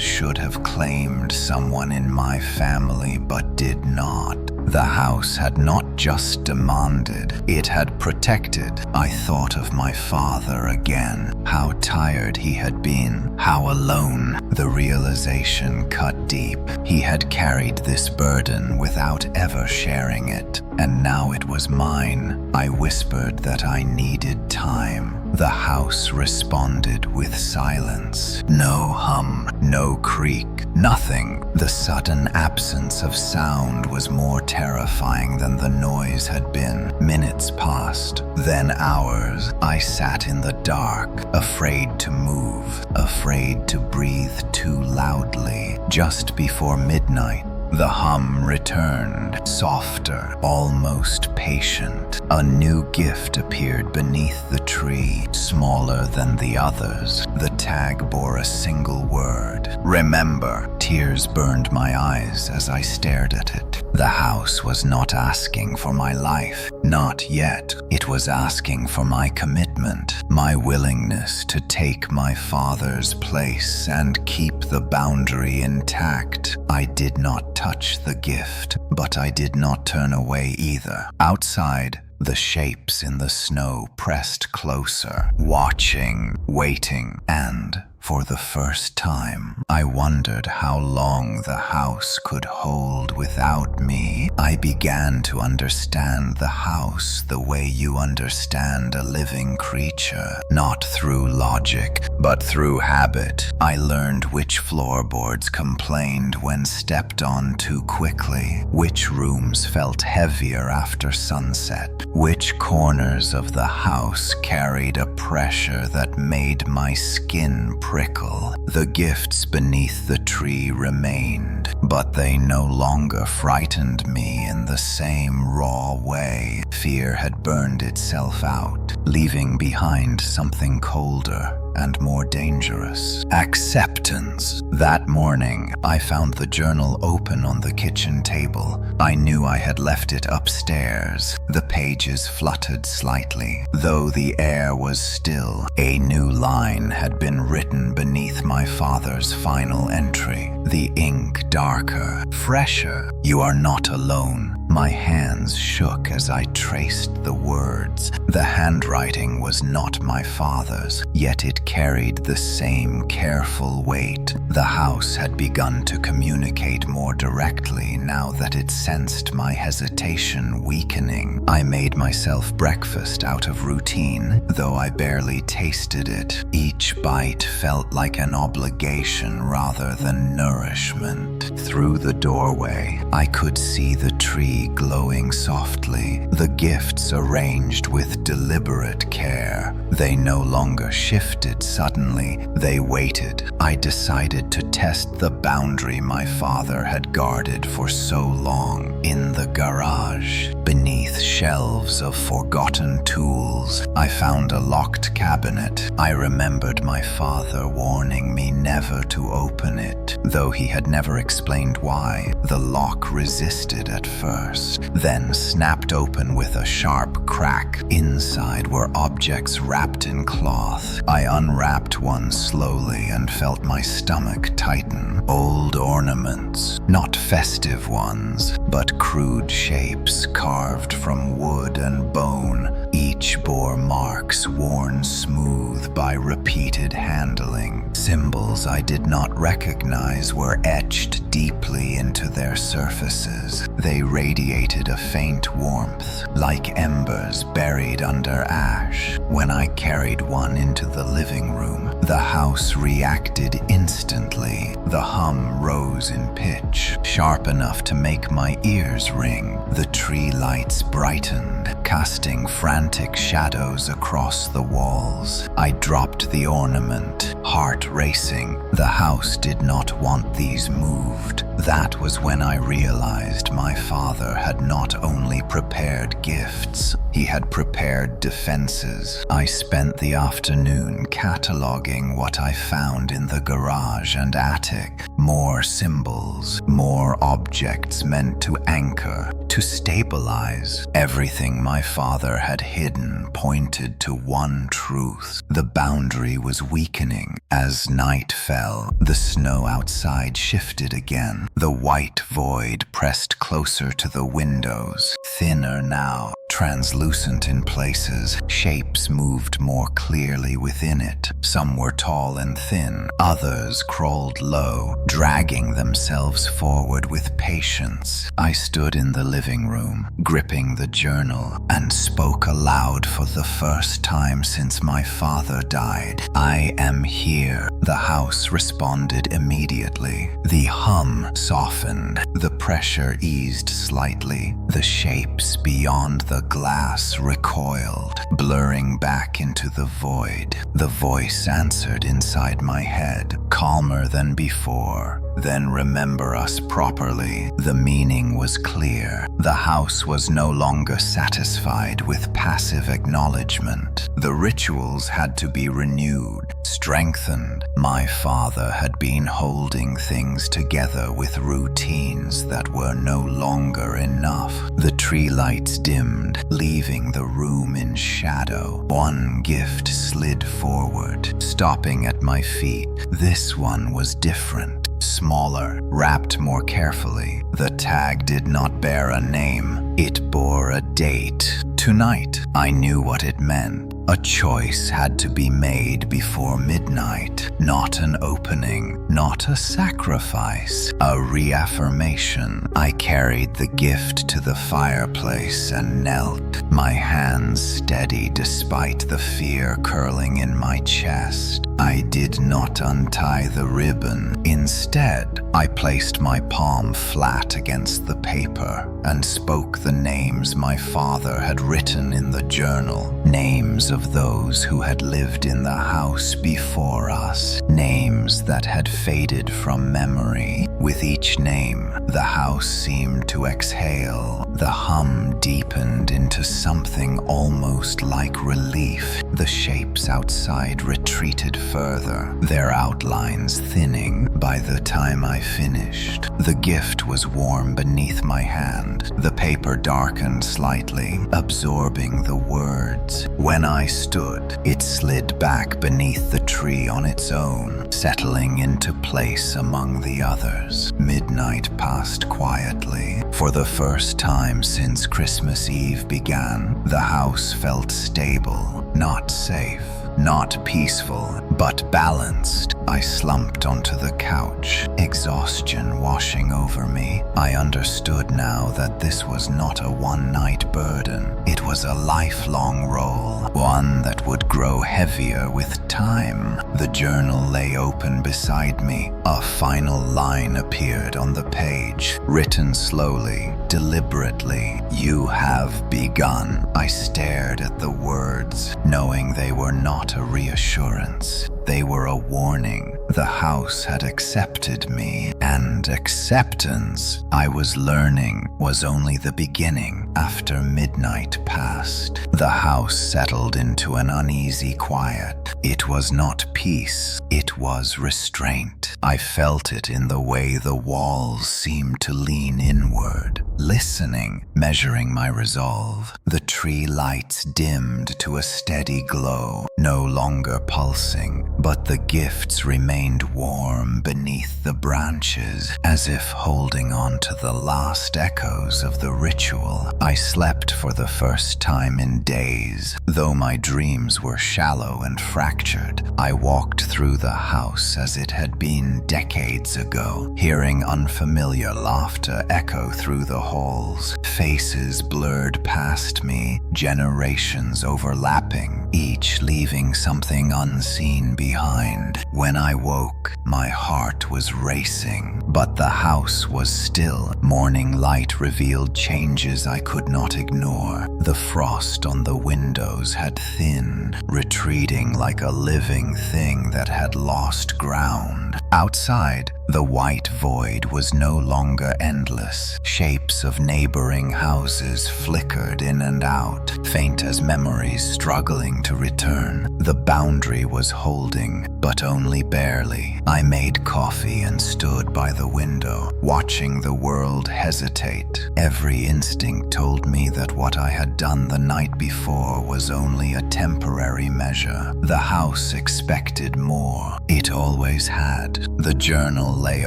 should have claimed someone in my family but did not. The house had not just demanded, it had protected. I thought of my father again, how tired he had been, how alone. The realization cut deep. He had carried this burden without ever sharing it, and now it was mine. I whispered that I needed time. The house responded with silence. No hum, no creak, nothing. The sudden absence of sound was more terrifying than the noise had been. Minutes passed, then hours. I sat in the dark, afraid to move, afraid to breathe too loudly. Just before midnight, the hum returned, softer, almost patient. A new gift appeared beneath the tree, smaller than the others. The tag bore a single word: remember. Tears burned my eyes as I stared at it. The house was not asking for my life, not yet. It was asking for my commitment, my willingness to take my father's place and keep the boundary intact. I did not touch the gift, but I did not turn away either. Outside, the shapes in the snow pressed closer, watching, waiting, and for the first time, I wondered how long the house could hold without me. I began to understand the house the way you understand a living creature, not through logic, but through habit. I learned which floorboards complained when stepped on too quickly, which rooms felt heavier after sunset, which corners of the house carried a pressure that made my skin prick. prickle. The gifts beneath the tree remained, but they no longer frightened me in the same raw way. Fear had burned itself out, leaving behind something colder and more dangerous. Acceptance. That morning, I found the journal open on the kitchen table. I knew I had left it upstairs. The pages fluttered slightly, though the air was still. A new line had been written beneath my father's final entry, the ink darker, fresher. "You are not alone." My hands shook as I traced the words. The handwriting was not my father's, yet it carried the same careful weight. The house had begun to communicate more directly now that it sensed my hesitation weakening. I made myself breakfast out of routine, though I barely tasted it. Each bite felt like an obligation rather than nourishment. Through the doorway, I could see the tree glowing softly, the gifts arranged with deliberate care. They no longer shifted suddenly, they waited. I decided to test the boundary my father had guarded for so long. In the garage, beneath shelves of forgotten tools, I found a locked cabinet. I remembered my father warning me never to open it, though he had never explained why. The lock resisted at first, then snapped open with a sharp crack. Inside were objects wrapped in cloth. I unwrapped one slowly and felt my stomach tighten. Old ornaments, not festive ones, but crude shapes carved from wood and bone. Each bore marks worn smooth by repeated handling. Symbols I did not recognize were etched deeply into their surfaces. They radiated a faint warmth, like embers buried under ash. When I carried one into the living room, the house reacted instantly. The hum rose in pitch, sharp enough to make my ears ring. The tree lights brightened, casting frantic shadows across the walls. I dropped the ornament, heart racing. The house did not want these moved. That was when I realized my father had not only prepared gifts, he had prepared defenses. I spent the afternoon cataloging what I found in the garage and attic. More symbols, more objects meant to anchor, to stabilize. Everything my father had hidden pointed to one truth. The boundary was weakening. As night fell, the snow outside shifted again. The white void pressed closer to the windows, thinner now, translucent in places. Shapes moved more clearly within it. Some were tall and thin, others crawled low, dragging themselves forward with patience. I stood in the living room, gripping the journal, and spoke aloud for the first time since my father died. "I am here." The house responded immediately. The hum softened, the pressure eased slightly. The shapes beyond the glass recoiled, blurring back into the void. The voice answered inside my head, calmer than before. "Then remember us properly." The meaning was clear. The house was no longer satisfied with passive acknowledgement. The rituals had to be renewed, strengthened. My father had been holding things together with routines that were no longer enough. The tree lights dimmed, leaving the room in shadow. One gift slid forward, stopping at my feet. This one was different. Smaller, wrapped more carefully. The tag did not bear a name. It bore a date. Tonight, I knew what it meant. A choice had to be made before midnight. Not an opening, not a sacrifice, a reaffirmation. I carried the gift to the fireplace and knelt, my hands steady despite the fear curling in my chest. I did not untie the ribbon. Instead, I placed my palm flat against the paper and spoke the names my father had written in the journal. names of those who had lived in the house before us, names that had faded from memory. With each name, the house seemed to exhale. The hum deepened into something almost like relief. The shapes outside retreated further, their outlines thinning by the time I finished. The gift was warm beneath my hand. The paper darkened slightly, absorbing the words. When I stood, it slid back beneath the tree on its own, settling into place among the others. Midnight passed quietly. For the first time since Christmas Eve began, the house felt stable, not safe, not peaceful, but balanced. I slumped onto the couch, exhaustion washing over me. I understood now that this was not a one-night burden. It was a lifelong role, one that would grow heavier with time. The journal lay open beside me. A final line appeared on the page, written slowly, deliberately. "You have begun." I stared at the words, knowing they were not a reassurance. They were a warning. The house had accepted me, and acceptance, I was learning, was only the beginning. After midnight passed, the house settled into an uneasy quiet. It was not peace, it was restraint. I felt it in the way the walls seemed to lean inward, listening, measuring my resolve. The tree lights dimmed to a steady glow, no longer pulsing, but the gifts remained warm beneath the branches, as if holding on to the last echoes of the ritual. I slept for the first time in days. Though my dreams were shallow and fractured, I walked through the house as it had been decades ago, hearing unfamiliar laughter echo through the halls. Faces blurred past me, generations overlapping, each leaving something unseen behind. When I woke, my heart was racing, but the house was still. Morning light revealed changes I could not ignore. The frost on the windows had thinned, retreating like a living thing that had lost ground. Outside, the white void was no longer endless. Shapes of neighboring houses flickered in and out, faint as memories struggling to return. The boundary was holding, but only barely. I made coffee and stood by the window, watching the world hesitate. Every instinct told me that what I had done the night before was only a temporary measure. The house expected more. It always had. The journal lay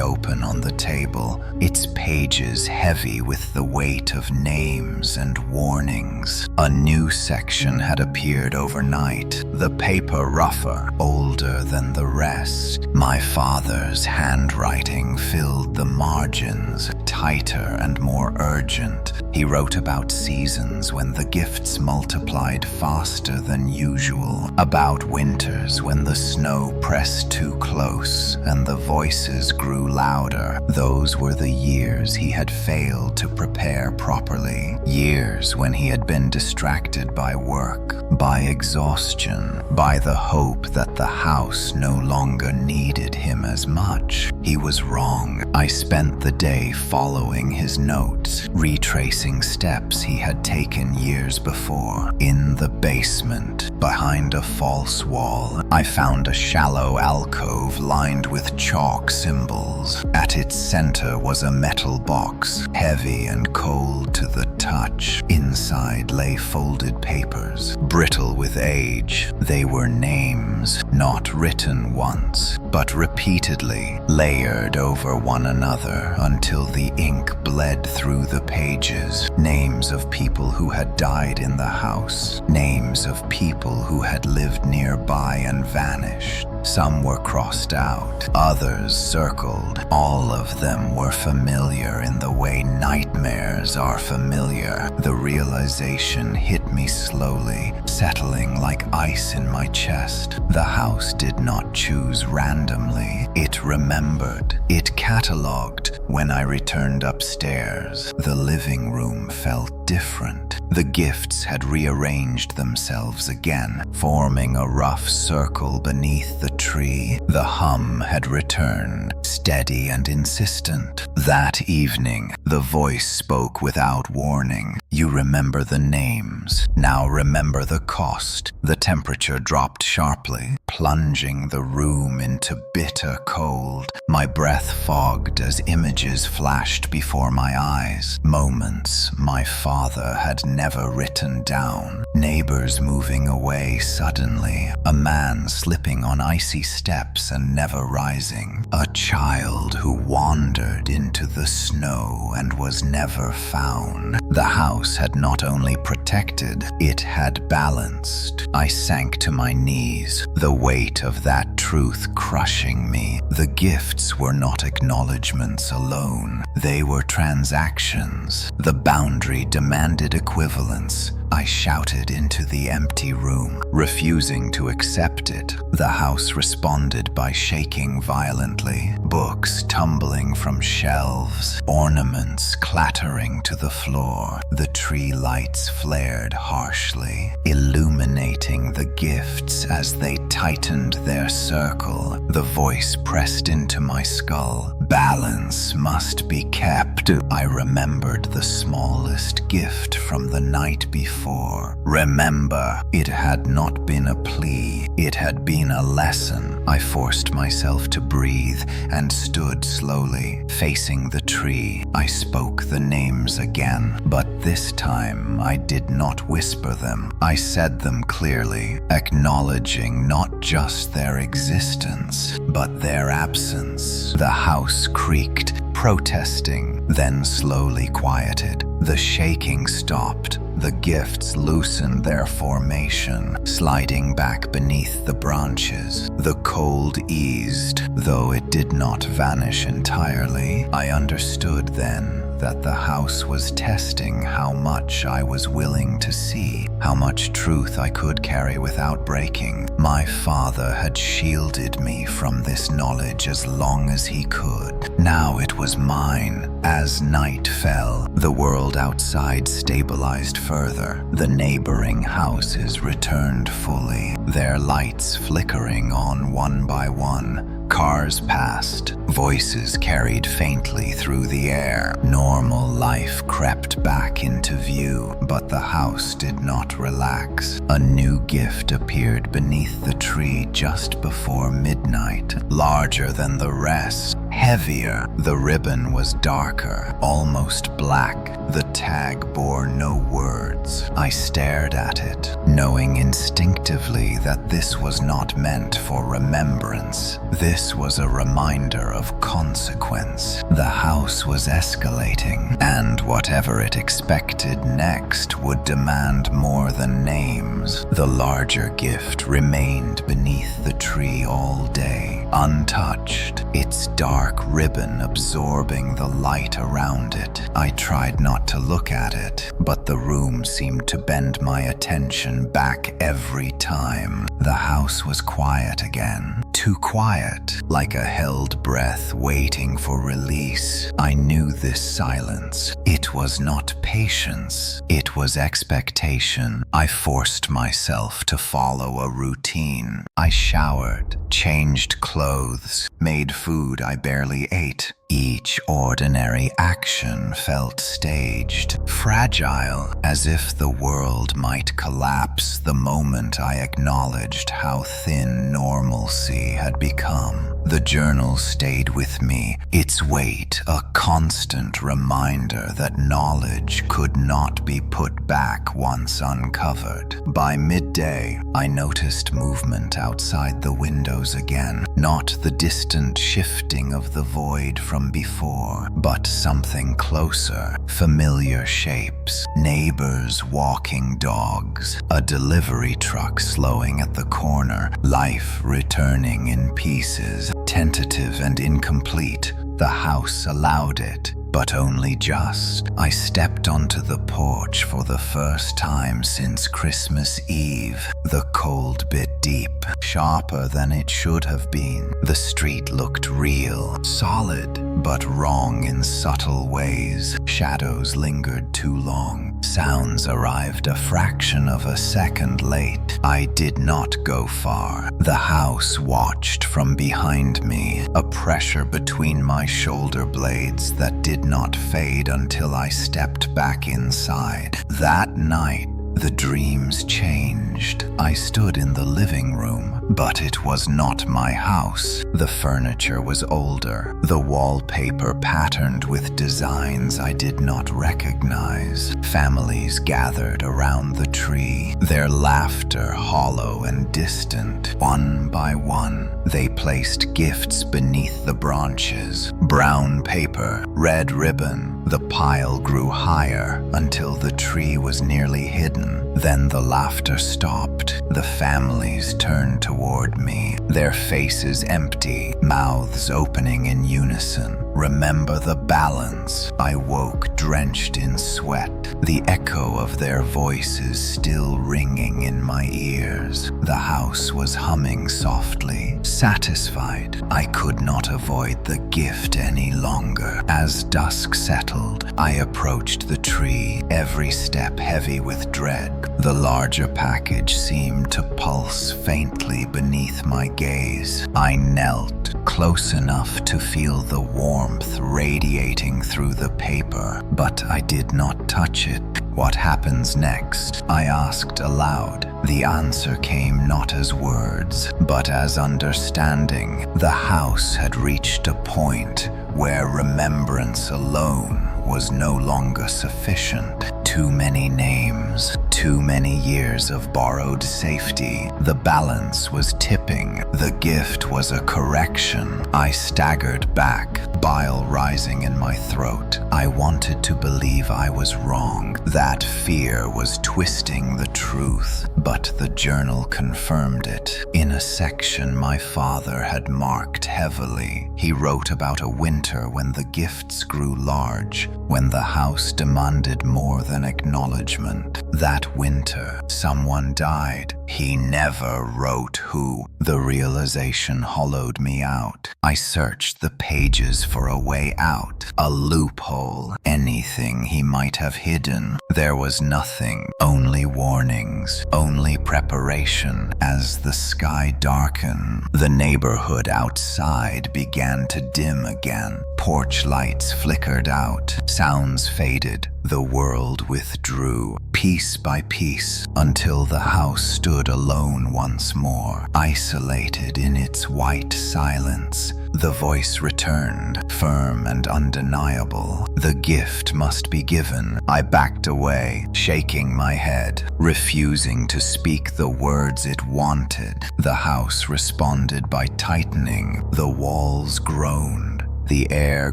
open on the table, its pages heavy with the weight of names and warnings. A new section had appeared overnight, the paper rougher, older than the rest. My father's handwriting filled the margins, tighter and more urgent. He wrote about seasons when the gifts multiplied faster than usual, about winters when the snow pressed too close and the voices grew louder. Those were the years he had failed to prepare properly, years when he had been distracted by work, by exhaustion, by the hope that the house no longer needed him as much. He was wrong. I spent the day following his notes, retracing steps he had taken years before. In the basement, behind a false wall, I found a shallow alcove lined with chalk symbols. At its center was a metal box, heavy and cold to the touch. Inside lay folded papers, brittle with age. They were names, not written once, but repeatedly, layered over one another until the ink bled through the pages. Names of people who had died in the house, names of people who had lived nearby and vanished. Some were crossed out, others circled. All of them were familiar in the way nightmares are familiar. The realization hit me slowly, settling like ice in my chest. The house did not choose randomly. It remembered. It cataloged. When I returned upstairs, the living room felt different. The gifts had rearranged themselves again, forming a rough circle beneath the tree. The hum had returned, steady and insistent. That evening, the voice spoke without warning. You remember the names. Now remember the cost. The temperature dropped sharply, plunging the room into bitter cold. My breath fogged as images flashed before my eyes. Moments my father had never written down. Neighbors moving away suddenly. A man slipping on icy steps and never rising. A child who wandered into the snow and was never found. The house had not only protected, it had balanced. I sank to my knees, the weight of that truth crushing me. The gifts were not acknowledgements alone. They were transactions. The boundary demanded equivalence. I shouted into the empty room, refusing to accept it. The house responded by shaking violently, books tumbling from shelves, ornaments clattering to the floor. The tree lights flared harshly, illuminating the gifts as they tightened their circle. The voice pressed into my skull. Balance must be kept. I remembered the smallest gift from the night before. Remember, it had not been a plea. It had been a lesson. I forced myself to breathe and stood slowly, facing the tree. I spoke the names again, but this time I did not whisper them. I said them clearly, acknowledging not just their existence, but their absence. The house creaked, protesting, then slowly quieted. The shaking stopped. The gifts loosened their formation, sliding back beneath the branches. The cold eased, though it did not vanish entirely. I understood then that the house was testing how much I was willing to see, how much truth I could carry without breaking. My father had shielded me from this knowledge as long as he could. Now it was mine. As night fell, the world outside stabilized further. The neighboring houses returned fully, their lights flickering on one by one. Cars passed, voices carried faintly through the air. Normal life crept back into view, but the house did not relax. A new gift appeared beneath the tree just before midnight, larger than the rest. Heavier, the ribbon was darker, almost black. The tag bore no words. I stared at it, knowing instinctively that this was not meant for remembrance. This was a reminder of consequence. The house was escalating, and whatever it expected next would demand more than names. The larger gift remained beneath the tree all day, untouched, its dark ribbon absorbing the light around it. I tried not to look at it, but the room seemed to bend my attention back every time. The house was quiet again, too quiet, like a held breath waiting for release. I knew this silence. It was not patience, it was expectation. I forced myself to follow a routine. I showered, changed clothes, made food I barely ate. Each ordinary action felt staged, fragile, as if the world might collapse the moment I acknowledged how thin normalcy had become. The journal stayed with me, its weight a constant reminder that knowledge could not be put back once uncovered. By midday, I noticed movement outside the windows again, not the distant shifting of the void from before, but something closer, familiar shapes, neighbors walking dogs, a delivery truck slowing at the corner, life returning in pieces, tentative and incomplete. The house allowed it, but only just. I stepped onto the porch for the first time since Christmas Eve. The cold bit deep, sharper than it should have been. The street looked real, solid, but wrong in subtle ways. Shadows lingered too long. Sounds arrived a fraction of a second late. I did not go far. The house watched from behind me, a pressure between my shoulder blades that did not fade until I stepped back inside. That night, the dreams changed. I stood in the living room, but it was not my house. The furniture was older, the wallpaper patterned with designs I did not recognize. Families gathered around the tree, their laughter hollow and distant. One by one, they placed gifts beneath the branches. Brown paper, red ribbon. The pile grew higher until the tree was nearly hidden. Then the laughter stopped. The families turned toward me, their faces empty, mouths opening in unison. Remember the balance. I woke drenched in sweat, the echo of their voices still ringing in my ears. The house was humming softly. Satisfied, I could not avoid the gift any longer. As dusk settled, I approached the tree, every step heavy with dread. The larger package seemed to pulse faintly beneath my gaze. I knelt, close enough to feel the warmth radiating through the paper, but I did not touch it. What happens next? I asked aloud. The answer came not as words, but as understanding. The house had reached a point where remembrance alone was no longer sufficient. Too many names, too many years of borrowed safety. The balance was tipping. The gift was a correction. I staggered back, bile rising in my throat. I wanted to believe I was wrong, that fear was twisting the truth, but the journal confirmed it. In a section my father had marked heavily, he wrote about a winter when the gifts grew large, when the house demanded more than acknowledgement. That winter, someone died. He never wrote who. The realization hollowed me out. I searched the pages for a way out, a loophole, anything he might have hidden. There was nothing, only warnings, only preparation. As the sky darkened, the neighborhood outside began to dim again. Porch lights flickered out, sounds faded, the world withdrew, piece by piece, until the house stood alone once more, isolated in its white silence. The voice returned, firm and undeniable. The gift must be given. I backed away, shaking my head, refusing to speak the words it wanted. The house responded by tightening. The walls groaned. The air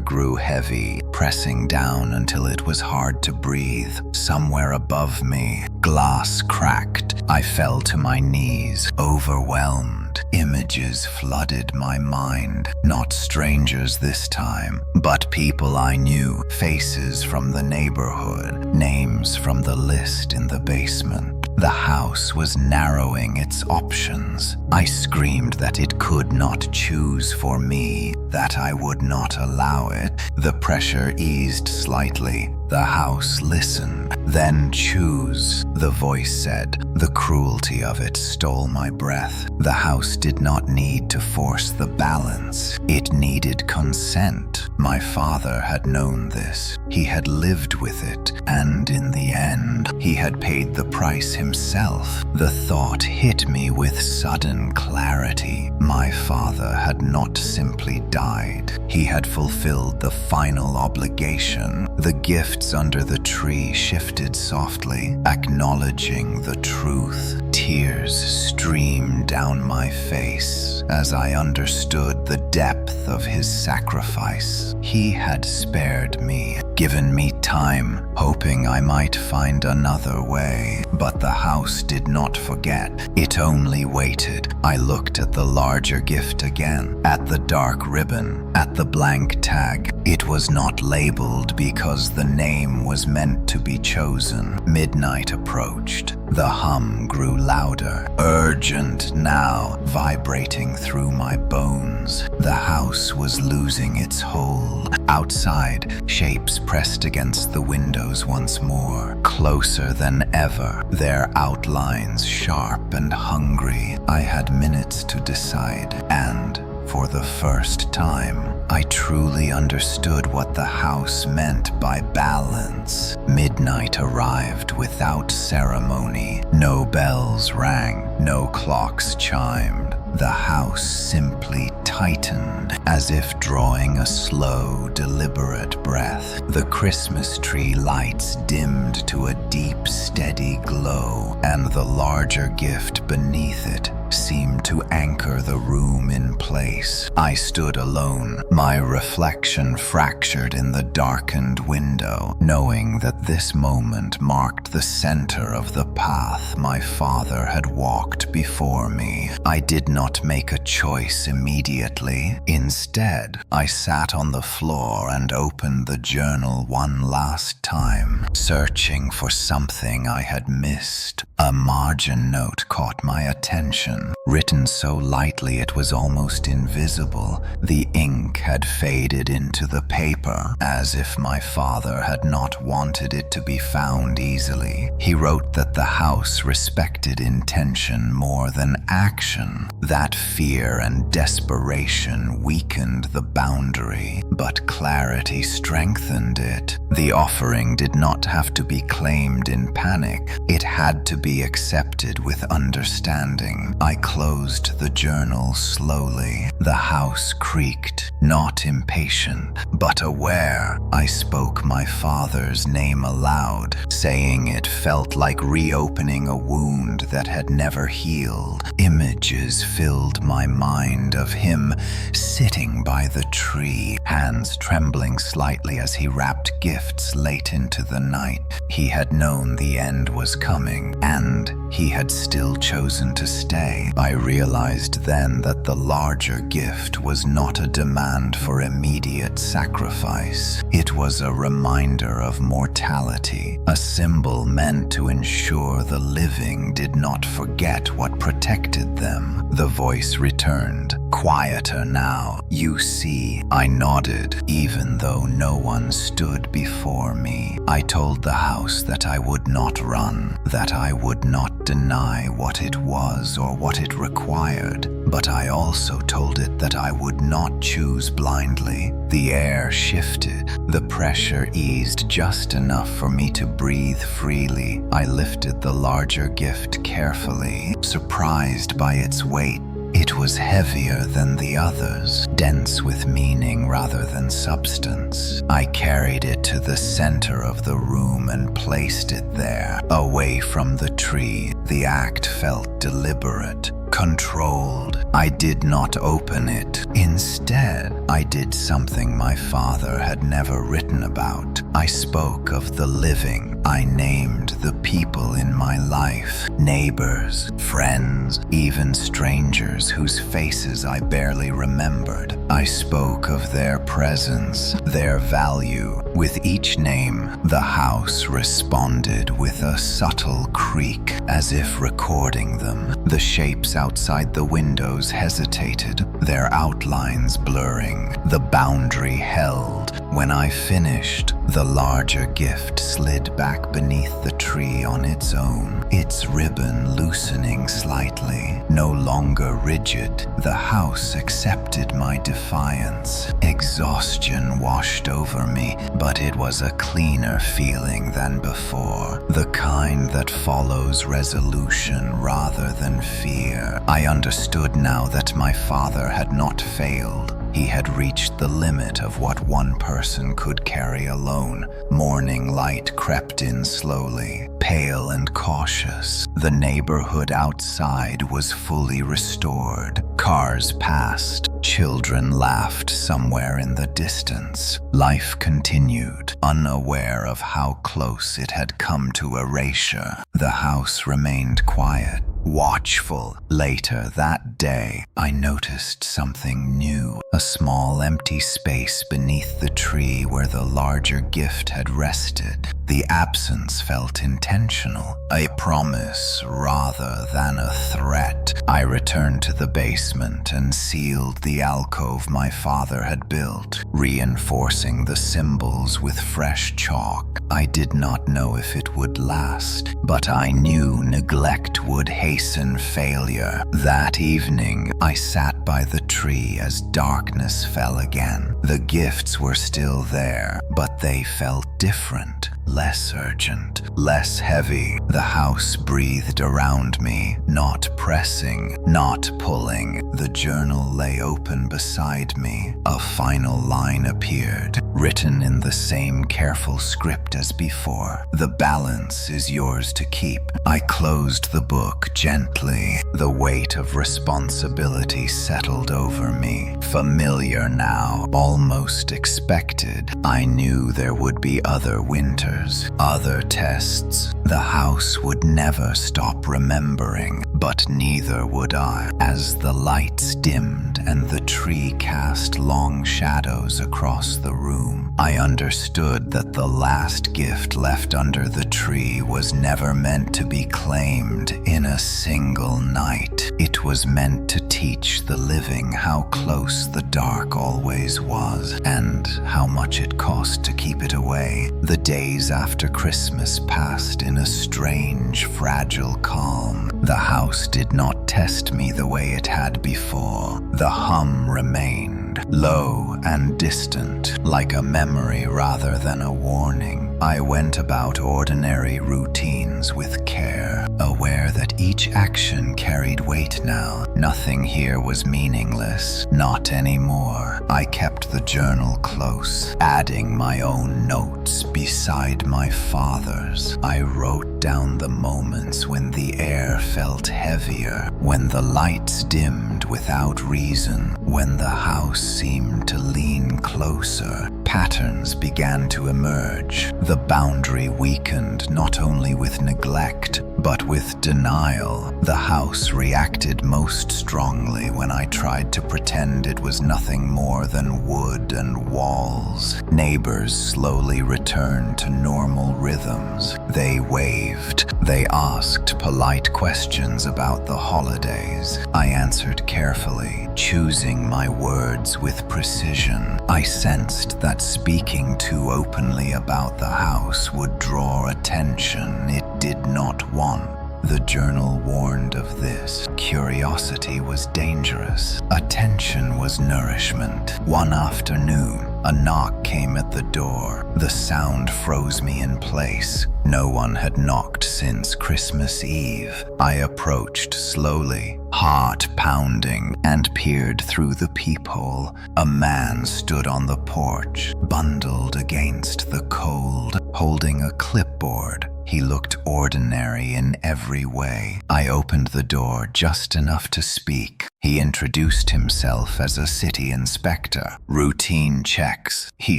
grew heavy, pressing down until it was hard to breathe. Somewhere above me, glass cracked. I fell to my knees, overwhelmed. Images flooded my mind. Not strangers this time, but people I knew. Faces from the neighborhood, names from the list in the basement. The house was narrowing its options. I screamed that it could not choose for me, that I would not allow it. The pressure eased slightly. The house listened. Then choose, the voice said. The cruelty of it stole my breath. The house did not need to force the balance. It needed consent. My father had known this. He had lived with it, and in the end, he had paid the price himself. The thought hit me with sudden clarity. My father had not simply died. He had fulfilled the final obligation. The gifts under the tree shifted softly, acknowledging the truth. Tears streamed down my face as I understood the depth of his sacrifice. He had spared me, given me time, hoping I might find another way. But the house did not forget. It only waited. I looked at the larger gift again, at the dark ribbon, at the blank tag. It was not labeled because the name was meant to be chosen. Midnight approached. The hum grew louder, urgent now, vibrating through my bones. The house was losing its hold. Outside, shapes pressed against the windows once more, closer than ever, their outlines sharp and hungry. I had minutes to decide, and for the first time, I truly understood what the house meant by balance. Midnight arrived without ceremony. No bells rang, no clocks chimed. The house simply tightened, as if drawing a slow, deliberate breath. The Christmas tree lights dimmed to a deep, steady glow, and the larger gift beneath it seemed to anchor the room in place. I stood alone, my reflection fractured in the darkened window, knowing that this moment marked the center of the path my father had walked before me. I did not make a choice immediately. Instead, I sat on the floor and opened the journal one last time, searching for something I had missed. A margin note caught my attention, written so lightly it was almost invisible. The ink had faded into the paper, as if my father had not wanted it to be found easily. He wrote that the house respected intention more than action, that fear and desperation weakened the boundary, but clarity strengthened it. The offering did not have to be claimed in panic. It had to be accepted with understanding. I closed the journal slowly. The house creaked, not impatient, but aware. I spoke my father's name aloud, saying it felt like reopening a wound that had never healed. Images filled my mind of him sitting by the tree, hands trembling slightly as he wrapped gifts late into the night. He had known the end was coming, and he had still chosen to stay. I realized then that the larger gift was not a demand for immediate sacrifice. It was a reminder of mortality, a symbol meant to ensure the living did not forget what protected them. The voice returned, quieter now. "You see," I nodded, even though no one stood before me. I told the house that I would not run, that I would not deny what it was or what it required, but I also told it that I would not choose blindly. The air shifted, the pressure eased just enough for me to breathe freely. I lifted the larger gift carefully, surprised by its weight. It was heavier than the others, dense with meaning rather than substance. I carried it to the center of the room and placed it there, away from the tree. The act felt deliberate, controlled. I did not open it. Instead, I did something my father had never written about. I spoke of the living. I named the people in my life, neighbors, friends, even strangers whose faces I barely remembered. I spoke of their presence, their value. With each name, the house responded with a subtle creak, as if recording them. The shapes outside the windows hesitated, their outlines blurring. The boundary held. When I finished, the larger gift slid back beneath the tree on its own, its ribbon loosening slightly. No longer rigid, the house accepted my defiance. Exhaustion washed over me, but it was a cleaner feeling than before, the kind that follows resolution rather than fear. I understood now that my father had not failed. He had reached the limit of what one person could carry alone. Morning light crept in slowly, pale and cautious. The neighborhood outside was fully restored. Cars passed. Children laughed somewhere in the distance. Life continued, unaware of how close it had come to erasure. The house remained quiet, watchful. Later that day, I noticed something new. A small empty space beneath the tree where the larger gift had rested. The absence felt intentional, a promise rather than a threat. I returned to the basement and sealed the alcove my father had built, reinforcing the symbols with fresh chalk. I did not know if it would last, but I knew neglect would hasten failure. That evening, I sat by the tree as darkness fell again. The gifts were still there, but they felt different. Less urgent, less heavy. The house breathed around me, not pressing, not pulling. The journal lay open beside me. A final line appeared, written in the same careful script as before. The balance is yours to keep. I closed the book gently. The weight of responsibility settled over me. Familiar now, almost expected. I knew there would be other winters, other tests. The house would never stop remembering, but neither would I. As the lights dimmed and the tree cast long shadows across the room, I understood that the last gift left under the tree was never meant to be claimed in a single night. It was meant to teach the living how close the dark always was, and how much it cost to keep it away. The days after Christmas passed in a strange, fragile calm. The house did not test me the way it had before. The hum remained, low and distant, like a memory rather than a warning. I went about ordinary routines with care, aware that each action carried weight now. Nothing here was meaningless, not anymore. I kept the journal close, adding my own notes beside my father's. I wrote down the moments when the air felt heavier, when the lights dimmed without reason, when the house seemed to lean closer. Patterns began to emerge. The boundary weakened not only with neglect, but with denial. The house reacted most strongly when I tried to pretend it was nothing more than wood and walls. Neighbors slowly returned to normal rhythms. They waved. They asked polite questions about the holidays. I answered carefully, choosing my words with precision. I sensed that speaking too openly about the house would draw attention it did not want. The journal warned of this. Curiosity was dangerous. Attention was nourishment. One afternoon, a knock came at the door. The sound froze me in place. No one had knocked since Christmas Eve. I approached slowly, heart pounding, and peered through the peephole. A man stood on the porch, bundled against the cold, holding a clipboard. He looked ordinary in every way. I opened the door just enough to speak. He introduced himself as a city inspector. Routine checks, he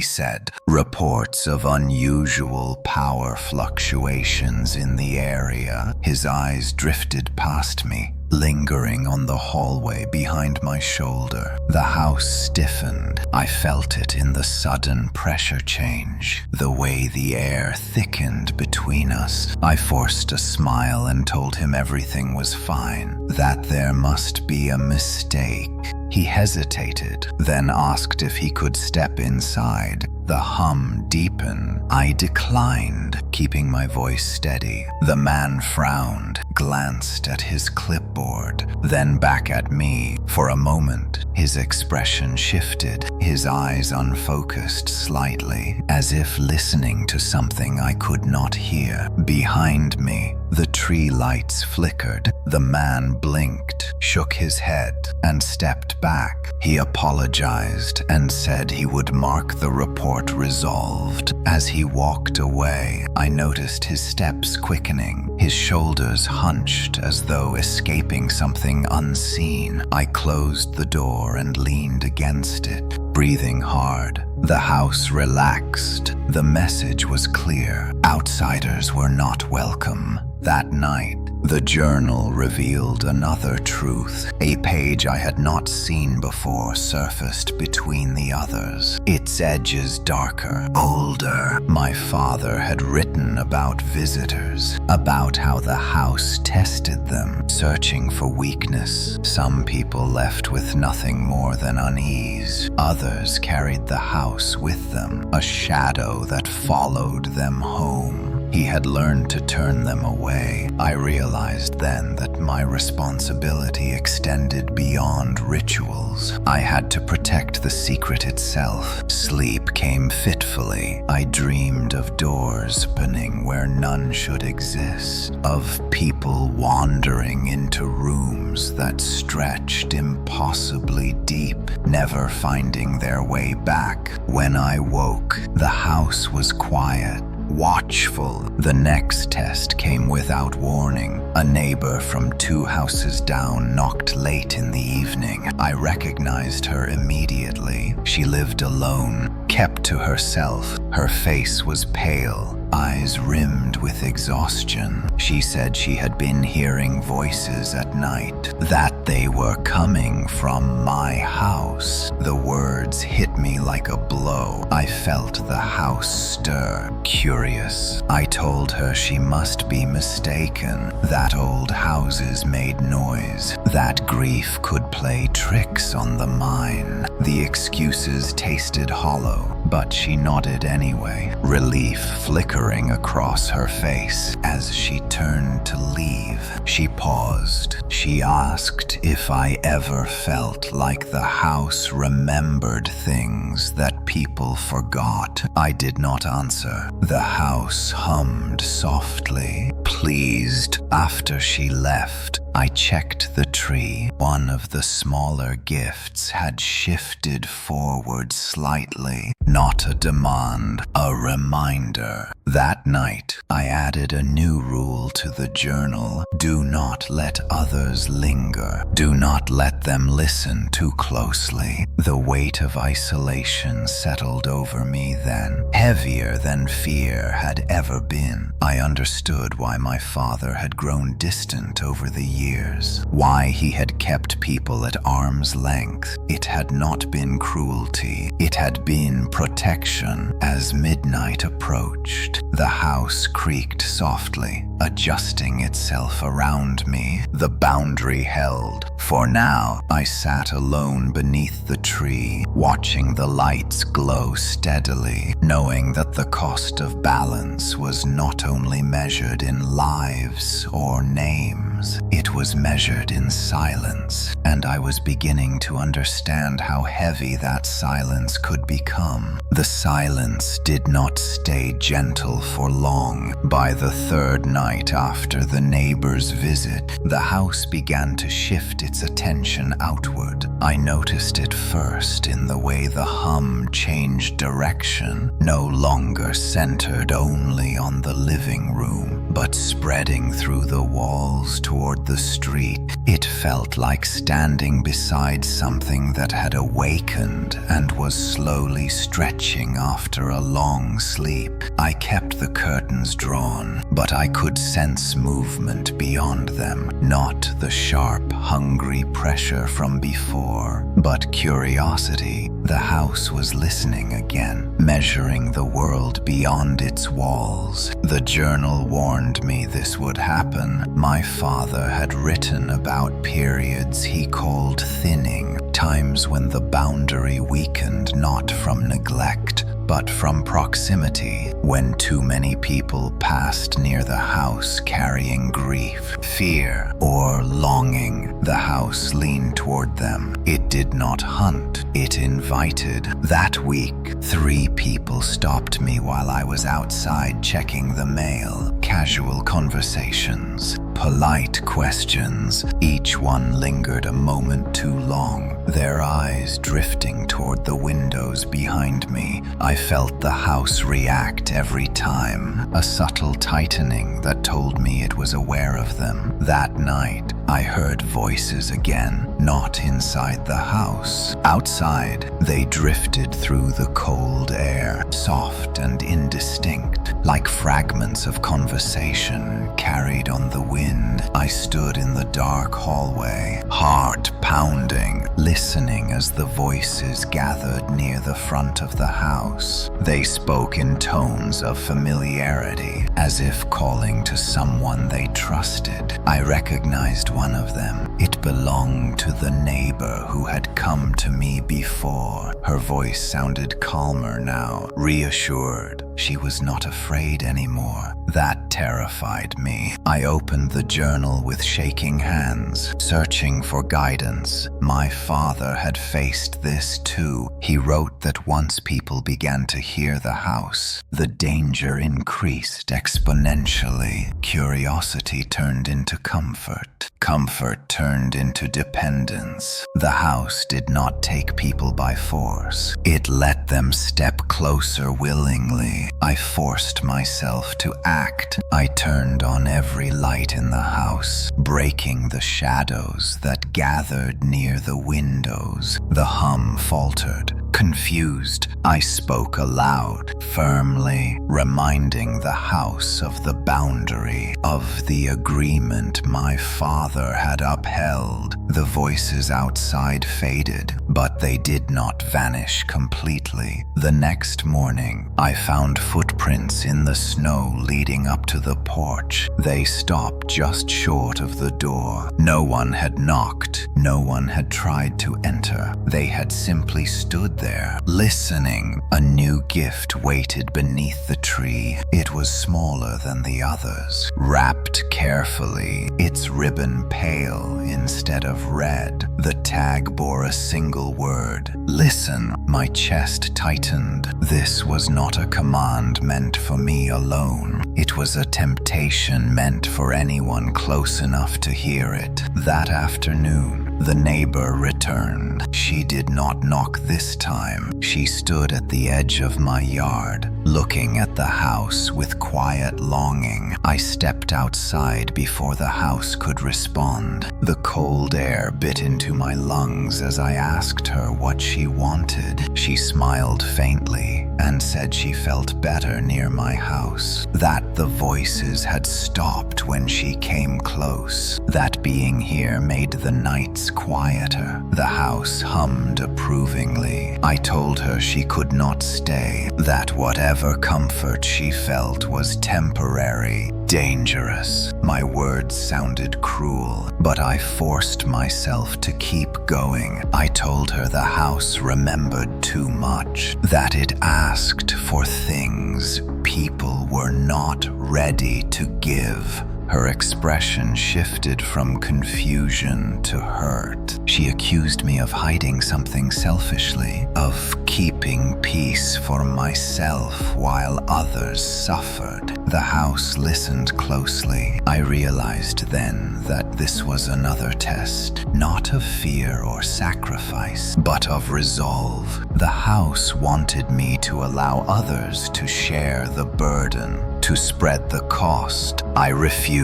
said. Reports of unusual power fluctuations in the area. His eyes drifted past me, lingering on the hallway behind my shoulder. The house stiffened. I felt it in the sudden pressure change, the way the air thickened between us. I forced a smile and told him everything was fine, that there must be a mistake. He hesitated, then asked if he could step inside. The hum deepened. I declined, keeping my voice steady. The man frowned, glanced at his clipboard, then back at me. For a moment, his expression shifted, his eyes unfocused slightly, as if listening to something I could not hear. Behind me, the tree lights flickered. The man blinked, shook his head, and stepped back. He apologized and said he would mark the report resolved. As he walked away, I noticed his steps quickening, his shoulders hunched as though escaping something unseen. I closed the door and leaned against it, breathing hard. The house relaxed. The message was clear. Outsiders were not welcome. That night, The journal revealed another truth. A page I had not seen before surfaced between the others, its edges darker, older. My father had written about visitors, about how the house tested them, searching for weakness. Some people left with nothing more than unease. Others carried the house with them, a shadow that followed them home. He had learned to turn them away. I realized then that my responsibility extended beyond rituals. I had to protect the secret itself. Sleep came fitfully. I dreamed of doors opening where none should exist, of people wandering into rooms that stretched impossibly deep, never finding their way back. When I woke, the house was quiet, watchful. The next test came without warning. A neighbor from 2 houses down knocked late in the evening. I recognized her immediately. She lived alone, kept to herself. Her face was pale, eyes rimmed with exhaustion. She said she had been hearing voices at night, that they were coming from my house. The words hit me like a blow. I felt the house stir. Curious, I told her she must be mistaken, that old houses made noise, that grief could play tricks on the mind. The excuses tasted hollow, but she nodded anyway, relief flickering across her face. As she turned to leave, she paused. She asked if I ever felt like the house remembered things that people forgot. I did not answer. The house hummed softly, pleased. After she left, I checked the tree. One of the smaller gifts had shifted forward slightly. Not a demand, a reminder. That night, I added a new rule to the journal. Do not let others linger. Do not let them listen too closely. The weight of isolation settled over me then, heavier than fear had ever been. I understood why my father had grown distant over the years, why he had kept people at arm's length. It had not been cruelty, it had been protection. As midnight approached, the house creaked softly, adjusting itself around me. The boundary held. For now, I sat alone beneath the tree, watching the lights glow steadily, knowing that the cost of balance was not only measured in lives or names, it was measured in silence, and I was beginning to understand how heavy that silence could become. The silence did not stay gentle for long. By the third night after the neighbor's visit, the house began to shift its attention outward. I noticed it first in the way the hum changed direction, no longer centered only on the living room, but spreading through the walls toward the street. It felt like standing beside something that had awakened and was slowly stretching after a long sleep. I kept the curtains drawn, but I could sense movement beyond them, not the sharp, hungry pressure from before, but curiosity. The house was listening again, measuring the world beyond its walls. The journal warned me this would happen. My father had written about periods he called thinning, times when the boundary weakened not from neglect, but from proximity, when too many people passed near the house carrying grief, fear, or longing. The house leaned toward them. It did not hunt, it invited. That week, 3 people stopped me while I was outside checking the mail. Casual conversations, polite questions. Each one lingered a moment too long. their eyes drifting toward the windows behind me. I felt the house react every time, a subtle tightening that told me it was aware of them. That night, I heard voices again, not inside the house. Outside, they drifted through the cold air, soft and indistinct, like fragments of conversation carried on the wind. I stood in the dark hallway, heart pounding, listening as the voices gathered near the front of the house. They spoke in tones of familiarity, as if calling to someone they trusted. I recognized one of them. It belonged to the neighbor who had come to me before. Her voice sounded calmer now, reassured. She was not afraid anymore. That terrified me. I opened the journal with shaking hands, searching for guidance. My father had faced this too. He wrote that once people began to hear the house, the danger increased exponentially. Curiosity turned into comfort. Comfort turned into dependence. The house did not take people by force. It let them step closer willingly. I forced myself to act. I turned on every light in the house, breaking the shadows that gathered near the windows. The hum faltered. Confused, I spoke aloud, firmly, reminding the house of the boundary, of the agreement my father had upheld. The voices outside faded, but they did not vanish completely. The next morning, I found footprints in the snow leading up to the porch. They stopped just short of the door. No one had knocked. No one had tried to enter. They had simply stood there, listening. A new gift waited beneath the tree. It was smaller than the others, wrapped carefully, its ribbon pale instead of red. The tag bore a single word: listen. My chest tightened. This was not a command meant for me alone. It was a temptation meant for anyone close enough to hear it. That afternoon, the neighbor returned. She did not knock this time. She stood at the edge of my yard, looking at the house with quiet longing. I stepped outside before the house could respond. The cold air bit into my lungs as I asked her what she wanted. She smiled faintly and said she felt better near my house, that the voices had stopped when she came close, that being here made the nights quieter. The house hummed approvingly. I told her she could not stay, that whatever comfort she felt was temporary, dangerous. My words sounded cruel, but I forced myself to keep going. I told her the house remembered too much, that it asked for things people were not ready to give. Her expression shifted from confusion to hurt. She accused me of hiding something selfishly, of keeping peace for myself while others suffered. The house listened closely. I realized then that this was another test, not of fear or sacrifice, but of resolve. The house wanted me to allow others to share the burden, to spread the cost. I refused.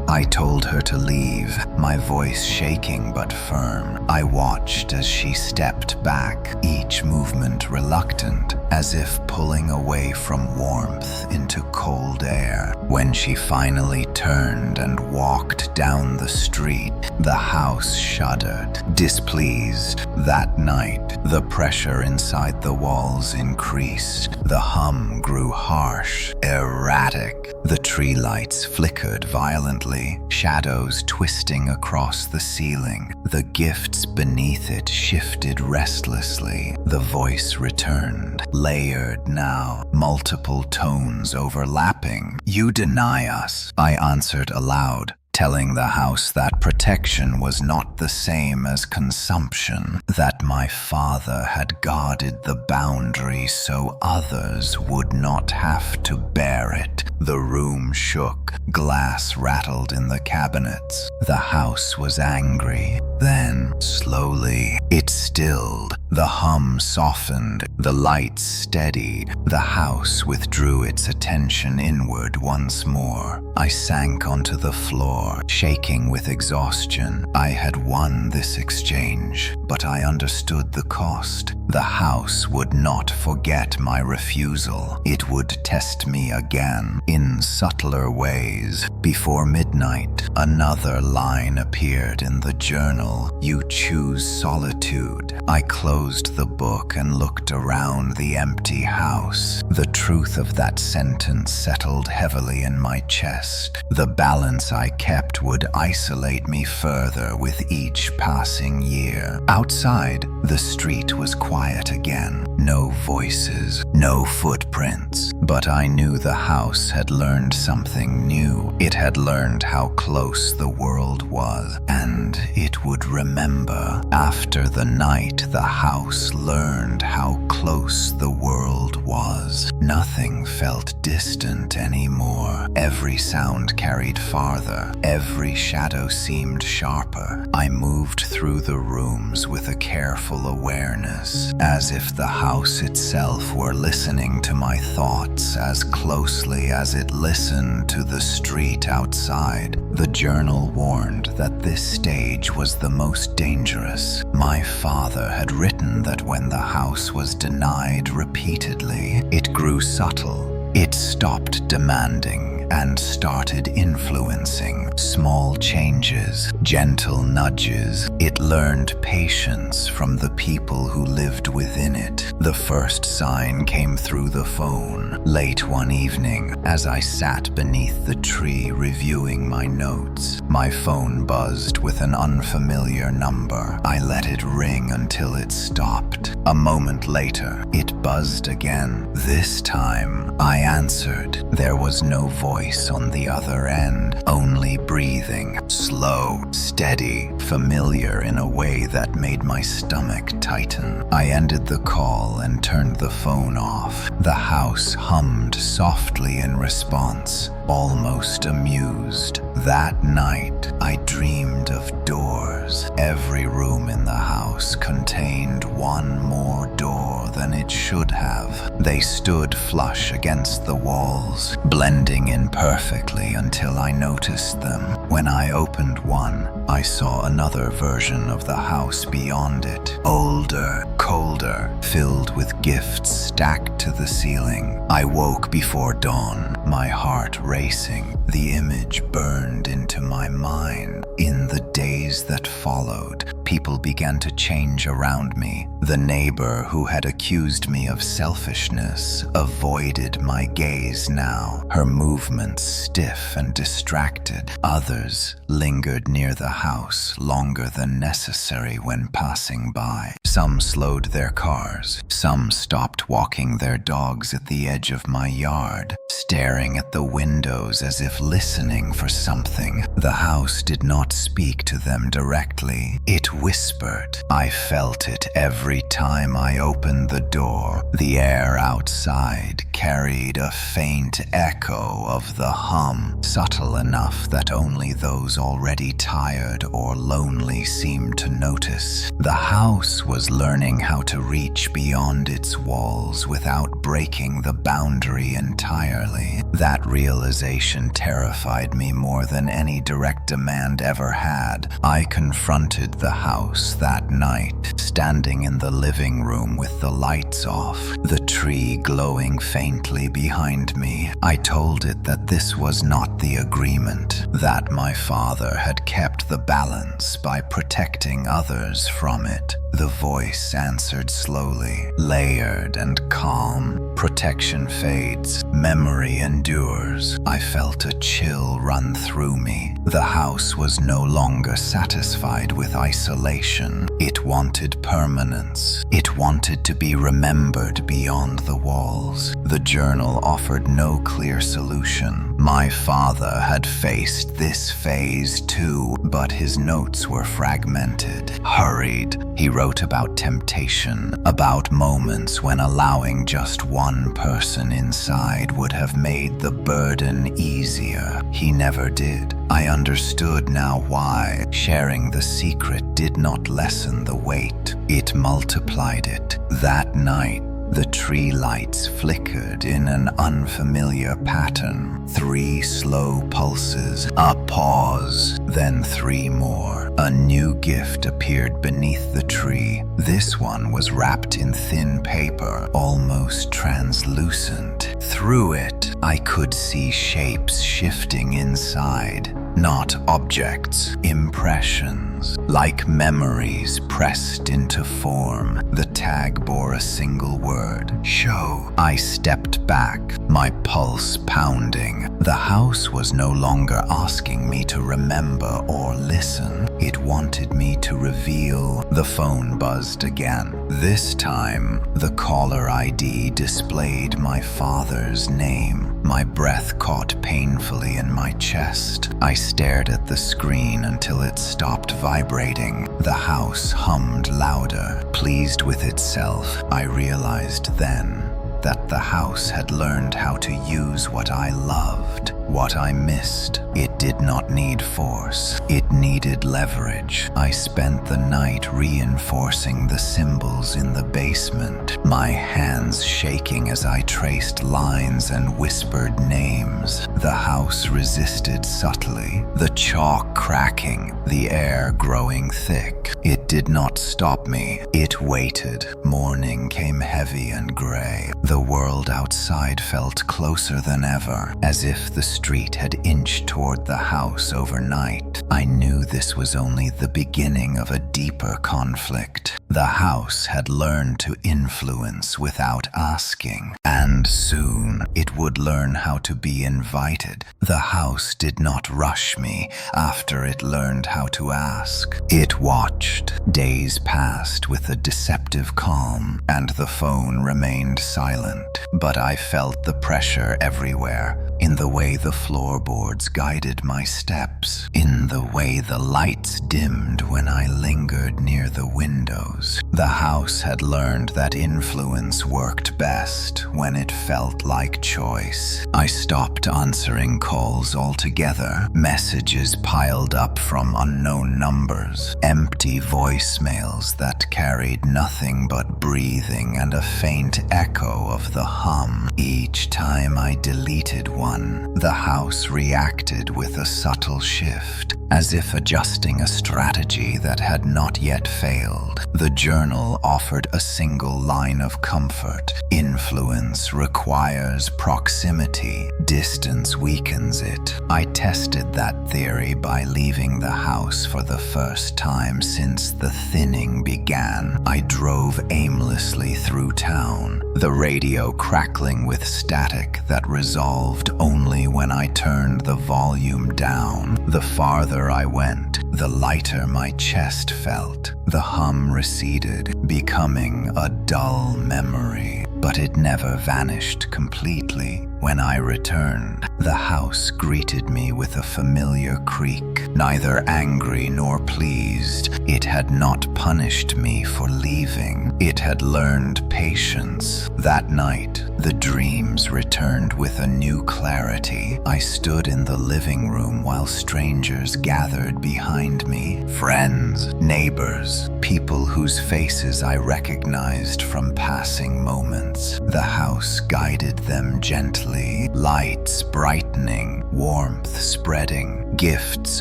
I told her to leave, my voice shaking but firm. I watched as she stepped back, each movement reluctant, as if pulling away from warmth into cold air. When she finally turned and walked down the street, the house shuddered, displeased. That night, the pressure inside the walls increased. The hum grew harsh, erratic. The tree lights flickered violently, shadows twisting across the ceiling. The gifts beneath it shifted restlessly. The voice returned, layered now, multiple tones overlapping. "You deny us," I answered aloud, telling the house that protection was not the same as consumption, that my father had guarded the boundary so others would not have to bear it. The room shook, glass rattled in the cabinets. The house was angry, Then, slowly, it stilled. The hum softened, the lights steadied, the house withdrew its attention inward once more. I sank onto the floor, shaking with exhaustion. I had won this exchange, but I understood the cost. The house would not forget my refusal. It would test me again, in subtler ways. Before midnight, another line appeared in the journal. You choose solitude. I closed the book and looked around the empty house. The truth of that sentence settled heavily in my chest. The balance I kept would isolate me further with each passing year. Outside, the street was quiet again. No voices, no footprints. But I knew the house had learned something new. It had learned how close the world was, and it would remember. After the night, the house learned how close the world was. Nothing felt distant anymore. Every sound carried farther. Every shadow seemed sharper. I moved through the rooms with a careful awareness, as if the house itself were listening to my thoughts as closely as it listened to the street outside. The journal warned that this stage was the most dangerous. My father had written that when the house was denied repeatedly, it grew subtle. It stopped demanding and started influencing. Small changes, gentle nudges. It learned patience from the people who lived within it. The first sign came through the phone. Late one evening, as I sat beneath the tree reviewing my notes, my phone buzzed with an unfamiliar number. I let it ring until it stopped. A moment later, it buzzed again. This time, I answered. There was no voice on the other end, only breathing, slow, steady, familiar in a way that made my stomach tighten. I ended the call and turned the phone off. The house hummed softly in response, almost amused. That night, I dreamed of doors. Every room in the house contained one more door than it should have. They stood flush against the walls, blending in perfectly until I noticed them. When I opened one, I saw another version of the house beyond it, older, colder, filled with gifts stacked to the ceiling. I woke before dawn, my heart racing. The image burned into my mind. In the days that followed, people began to change around me. The neighbor who had accused me of selfishness avoided my gaze now, her movements stiff and distracted. Others lingered near the house longer than necessary when passing by. Some slowed their cars. Some stopped walking their dogs at the edge of my yard, staring at the windows as if listening for something. The house did not speak to them directly. It whispered. I felt it every time I opened the door. The air outside carried a faint echo of the hum, subtle enough that only those already tired or lonely seemed to notice. The house was learning how to reach beyond its walls without breaking the boundary entirely. That realization terrified me more than any direct demand ever had. I confronted the house that night, standing in the living room with the lights off, the tree glowing faintly behind me. I told it that this was not the agreement, that my father had kept the balance by protecting others from it. The voice answered slowly, layered and calm. Protection fades, memory endures. I felt a chill run through me. The house was no longer satisfied with isolation. It wanted permanence. It wanted to be remembered beyond the walls. The journal offered no clear solution. My father had faced this phase too, but his notes were fragmented, hurried. He wrote about temptation, about moments when allowing just one person inside would have made the burden easier. He never did. I understood now why. Sharing the secret did not lessen the weight. It multiplied it. That night, the tree lights flickered in an unfamiliar pattern. 3 slow pulses, a pause, then 3 more. A new gift appeared beneath the tree. This one was wrapped in thin paper, almost translucent. Through it, I could see shapes shifting inside. Not objects, impressions, like memories pressed into form. The tag bore a single word: show. I stepped back, my pulse pounding. The house was no longer asking me to remember or listen. It wanted me to reveal. The phone buzzed again. This time, the caller ID displayed my father's name. My breath caught painfully in my chest. I stared at the screen until it stopped vibrating. The house hummed louder. Pleased with itself, I realized then that the house had learned how to use what I loved, what I missed. It did not need force. It needed leverage. I spent the night reinforcing the symbols in the basement, my hands shaking as I traced lines and whispered names. The house resisted subtly, the chalk cracking, the air growing thick. It did not stop me. It waited. Morning came heavy and gray. The world outside felt closer than ever, as if the street had inched toward the house overnight. I knew this was only the beginning of a deeper conflict. The house had learned to influence without asking, and soon it would learn how to be invited. The house did not rush me after it learned how to ask. It watched. Days passed with a deceptive calm, and the phone remained silent. But I felt the pressure everywhere, in the way the floorboards guided my steps, in the way the lights dimmed when I lingered near the windows. The house had learned that influence worked best when it felt like choice. I stopped answering calls altogether. Messages piled up from unknown numbers, empty voicemails that carried nothing but breathing and a faint echo of the hum. Each time I deleted one, the house reacted with a subtle shift, as if adjusting a strategy that had not yet failed. The journal offered a single line of comfort. Influence requires proximity. Distance weakens it. I tested that theory by leaving the house for the first time since the thinning began. I drove aimlessly through town, the radio crackling with static that resolved only when I turned the volume down. The farther I went, the lighter my chest felt. The hum receded, becoming a dull memory. But it never vanished completely. When I returned, the house greeted me with a familiar creak. Neither angry nor pleased, it had not punished me for leaving. It had learned patience. That night, the dreams returned with a new clarity. I stood in the living room while strangers gathered behind me. Friends, neighbors, people whose faces I recognized from passing moments. The house guided them gently, lights brightening, warmth spreading, gifts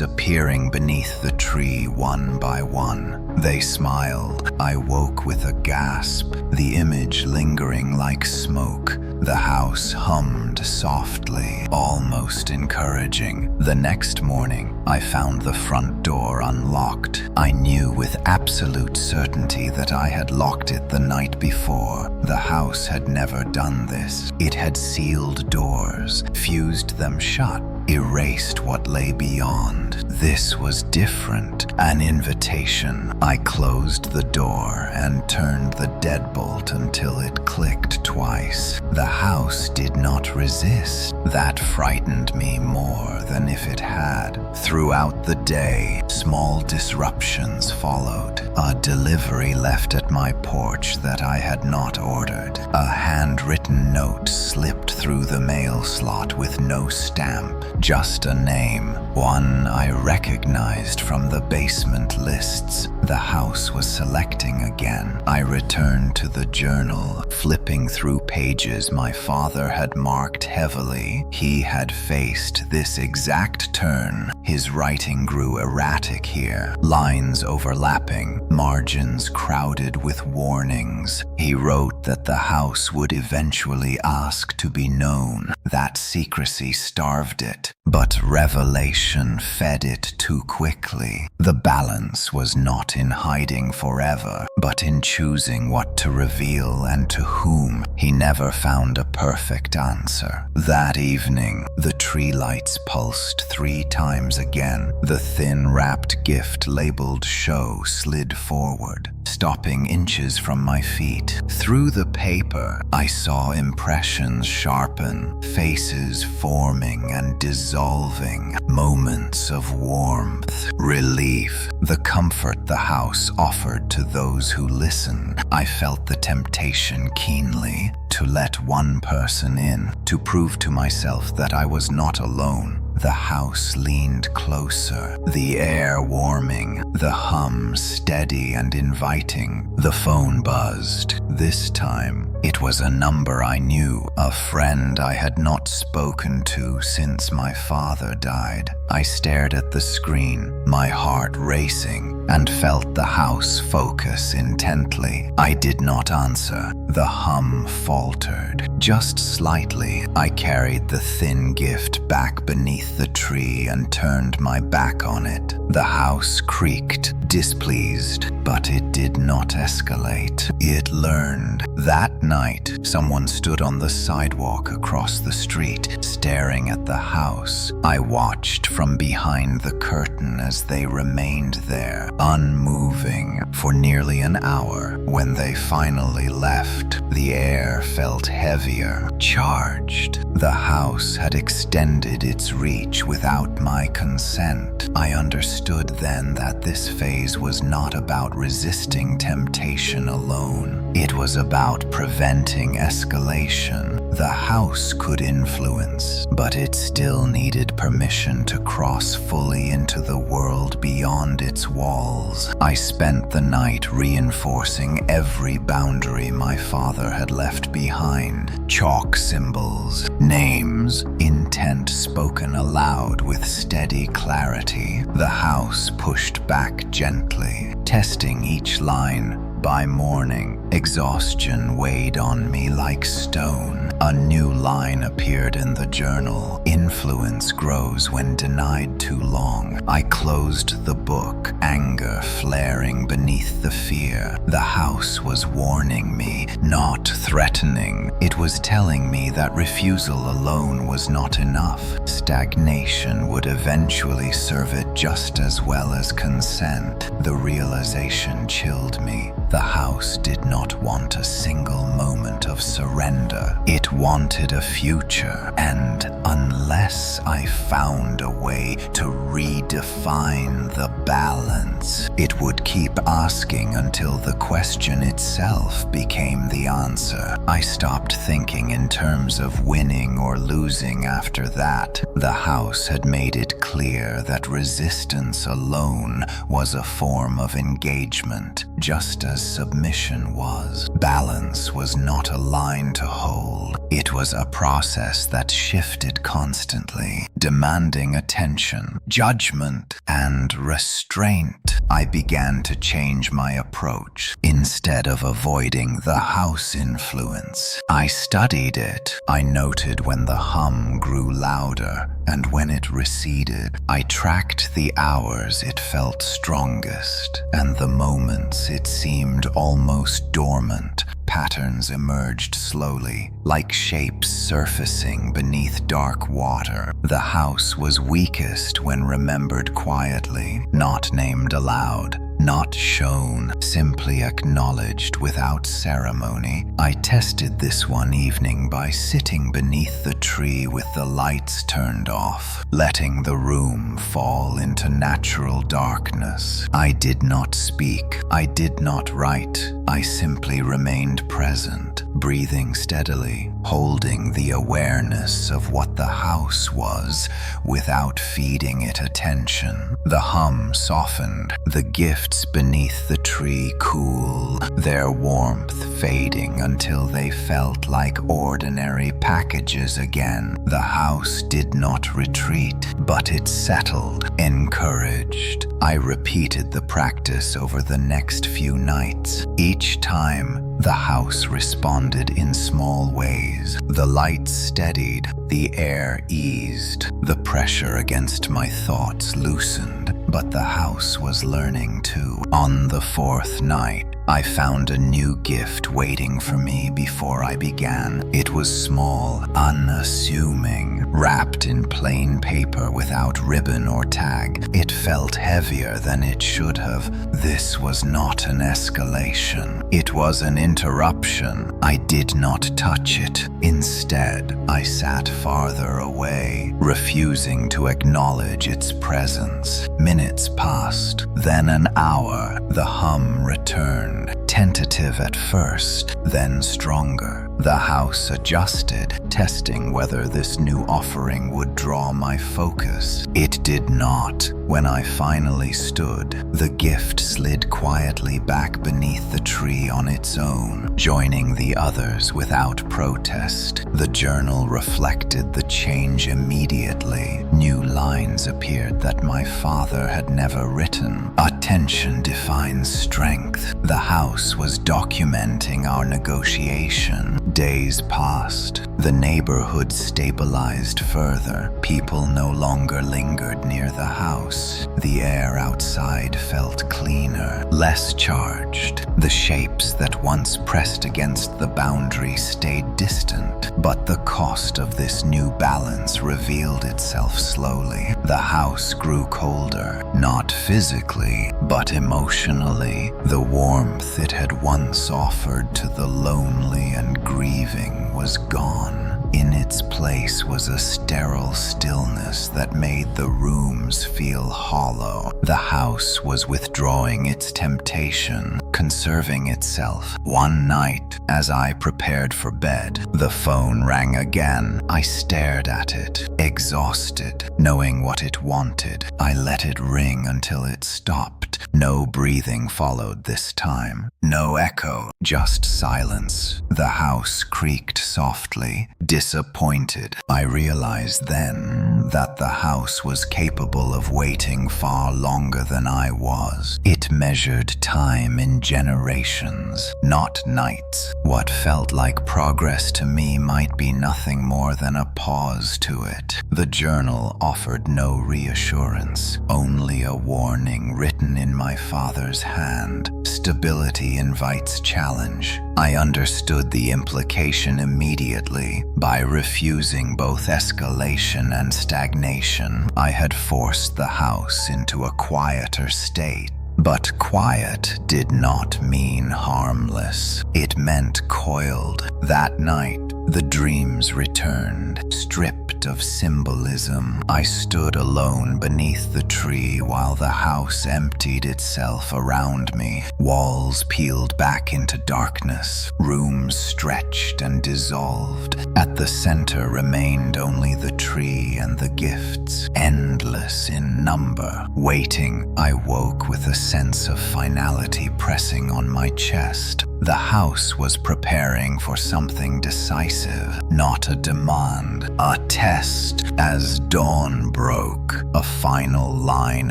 appearing beneath the tree one by one. They smiled. I woke with a gasp, the image lingering like smoke. The house hummed softly, almost encouraging. The next morning, I found the front door unlocked. I knew with absolute certainty that I had locked it the night before. The house had never done this. It had sealed doors, fused them shut, erased what lay beyond. This was different, an invitation. I closed the door and turned the deadbolt until it clicked twice. The house did not resist. That frightened me more than if it had. Throughout the day, small disruptions followed. A delivery left at my porch that I had not ordered. A handwritten note slipped through the mail slot with no stamp, just a name, one I recognized from the basement lists. The house was selecting again. I returned to the journal, flipping through pages my father had marked heavily. He had faced this exact turn. His writing grew erratic here, lines overlapping, margins crowded with warnings. He wrote that the house would eventually ask to be known, that secrecy starved it, but revelation fed it too quickly. The balance was not in hiding forever, but in choosing what to reveal and to whom. He never found a perfect answer. That evening, the tree lights pulsed 3 times again. The thin wrapped gift labeled show slid forward, stopping inches from my feet. Through the paper, I saw impressions sharpen, faces forming and dissolving, moments of warmth, relief, the comfort the house offered to those who listen. I felt the temptation keenly to let one person in, to prove to myself that I was not alone. The house leaned closer, the air warming, the hum steady and inviting. The phone buzzed. This time, it was a number I knew, a friend I had not spoken to since my father died. I stared at the screen, my heart racing, and felt the house focus intently. I did not answer. The hum faltered. Just slightly, I carried the thin gift back beneath the tree and turned my back on it. The house creaked, displeased, but it did not escalate. It learned. That night, someone stood on the sidewalk across the street, staring at the house. I watched from behind the curtain as they remained there, unmoving, for nearly an hour. When they finally left, the air felt heavier, charged. The house had extended its reach without my consent. I understood then that this phase was not about resisting temptation alone. It was about preventing escalation. The house could influence, but it still needed permission to cross fully into the world beyond its walls. I spent the night reinforcing every boundary my father had left behind. Chalk symbols, names, intent spoken aloud with steady clarity. The house pushed back gently, testing each line. By morning, exhaustion weighed on me like stone. A new line appeared in the journal. Influence grows when denied too long. I closed the book, anger flaring beneath the fear. The house was warning me, not threatening. It was telling me that refusal alone was not enough. Stagnation would eventually serve it just as well as consent. The realization chilled me. The house did not want a single moment of surrender. It wanted a future, and unless I found a way to redefine the balance, it would keep asking until the question itself became the answer. I stopped thinking in terms of winning or losing after that. The house had made it clear that resistance alone was a form of engagement, just as submission was. Balance was not a line to hold. It was a process that shifted constantly, demanding attention, judgment, and restraint. I began to change my approach. Instead of avoiding the house influence, I studied it. I noted when the hum grew louder, and when it receded. I tracked the hours it felt strongest, and the moments it seemed almost dormant. patterns emerged slowly, like shapes surfacing beneath dark water. The house was weakest when remembered quietly, not named aloud, not shown, simply acknowledged without ceremony. I tested this one evening by sitting beneath the tree with the lights turned off, letting the room fall into natural darkness. I did not speak, I did not write, I simply remained present, breathing steadily, holding the awareness of what the house was without feeding it attention. The hum softened, the gifts beneath the tree cooled, their warmth fading until they felt like ordinary packages again. The house did not retreat, but it settled, encouraged. I repeated the practice over the next few nights. Each time, the house responded in small ways. The lights steadied, the air eased, the pressure against my thoughts loosened, but the house was learning too. On the fourth night, I found a new gift waiting for me before I began. It was small, unassuming, wrapped in plain paper without ribbon or tag. It felt heavier than it should have. This was not an escalation. It was an interruption. I did not touch it. Instead, I sat farther away, refusing to acknowledge its presence. Minutes passed, then an hour. The hum returned. Tentative at first, then stronger. The house adjusted, testing whether this new offering would draw my focus. It did not. When I finally stood, the gift slid quietly back beneath the tree on its own, joining the others without protest. The journal reflected the change immediately. New lines appeared that my father had never written. Attention defines strength. The house was documenting our negotiation. Days passed. The neighborhood stabilized further. People no longer lingered near the house. The air outside felt cleaner, less charged. The shapes that once pressed against the boundary stayed distant, but the cost of this new balance revealed itself slowly. The house grew colder, not physically, but emotionally. The warmth it had once offered to the lonely and grieving was gone. In its place was a sterile stillness that made the rooms feel hollow. The house was withdrawing its temptation, conserving itself. One night, as I prepared for bed, the phone rang again. I stared at it, exhausted, knowing what it wanted. I let it ring until it stopped. No breathing followed this time. No echo, just silence. The house creaked softly. Disappointed, I realized then that the house was capable of waiting far longer than I was. It measured time in generations, not nights. What felt like progress to me might be nothing more than a pause to it. The journal offered no reassurance, only a warning written in my father's hand. Stability invites challenge. I understood the implication immediately. By refusing both escalation and stagnation, I had forced the house into a quieter state. But quiet did not mean harmless. It meant coiled. That night, the dreams returned, stripped of symbolism. I stood alone beneath the tree while the house emptied itself around me. Walls peeled back into darkness, rooms stretched and dissolved. At the center remained only the tree and the gifts, endless in number. Waiting, I woke with a sense of finality pressing on my chest. The house was preparing for something decisive, not a demand, a test. As dawn broke, a final line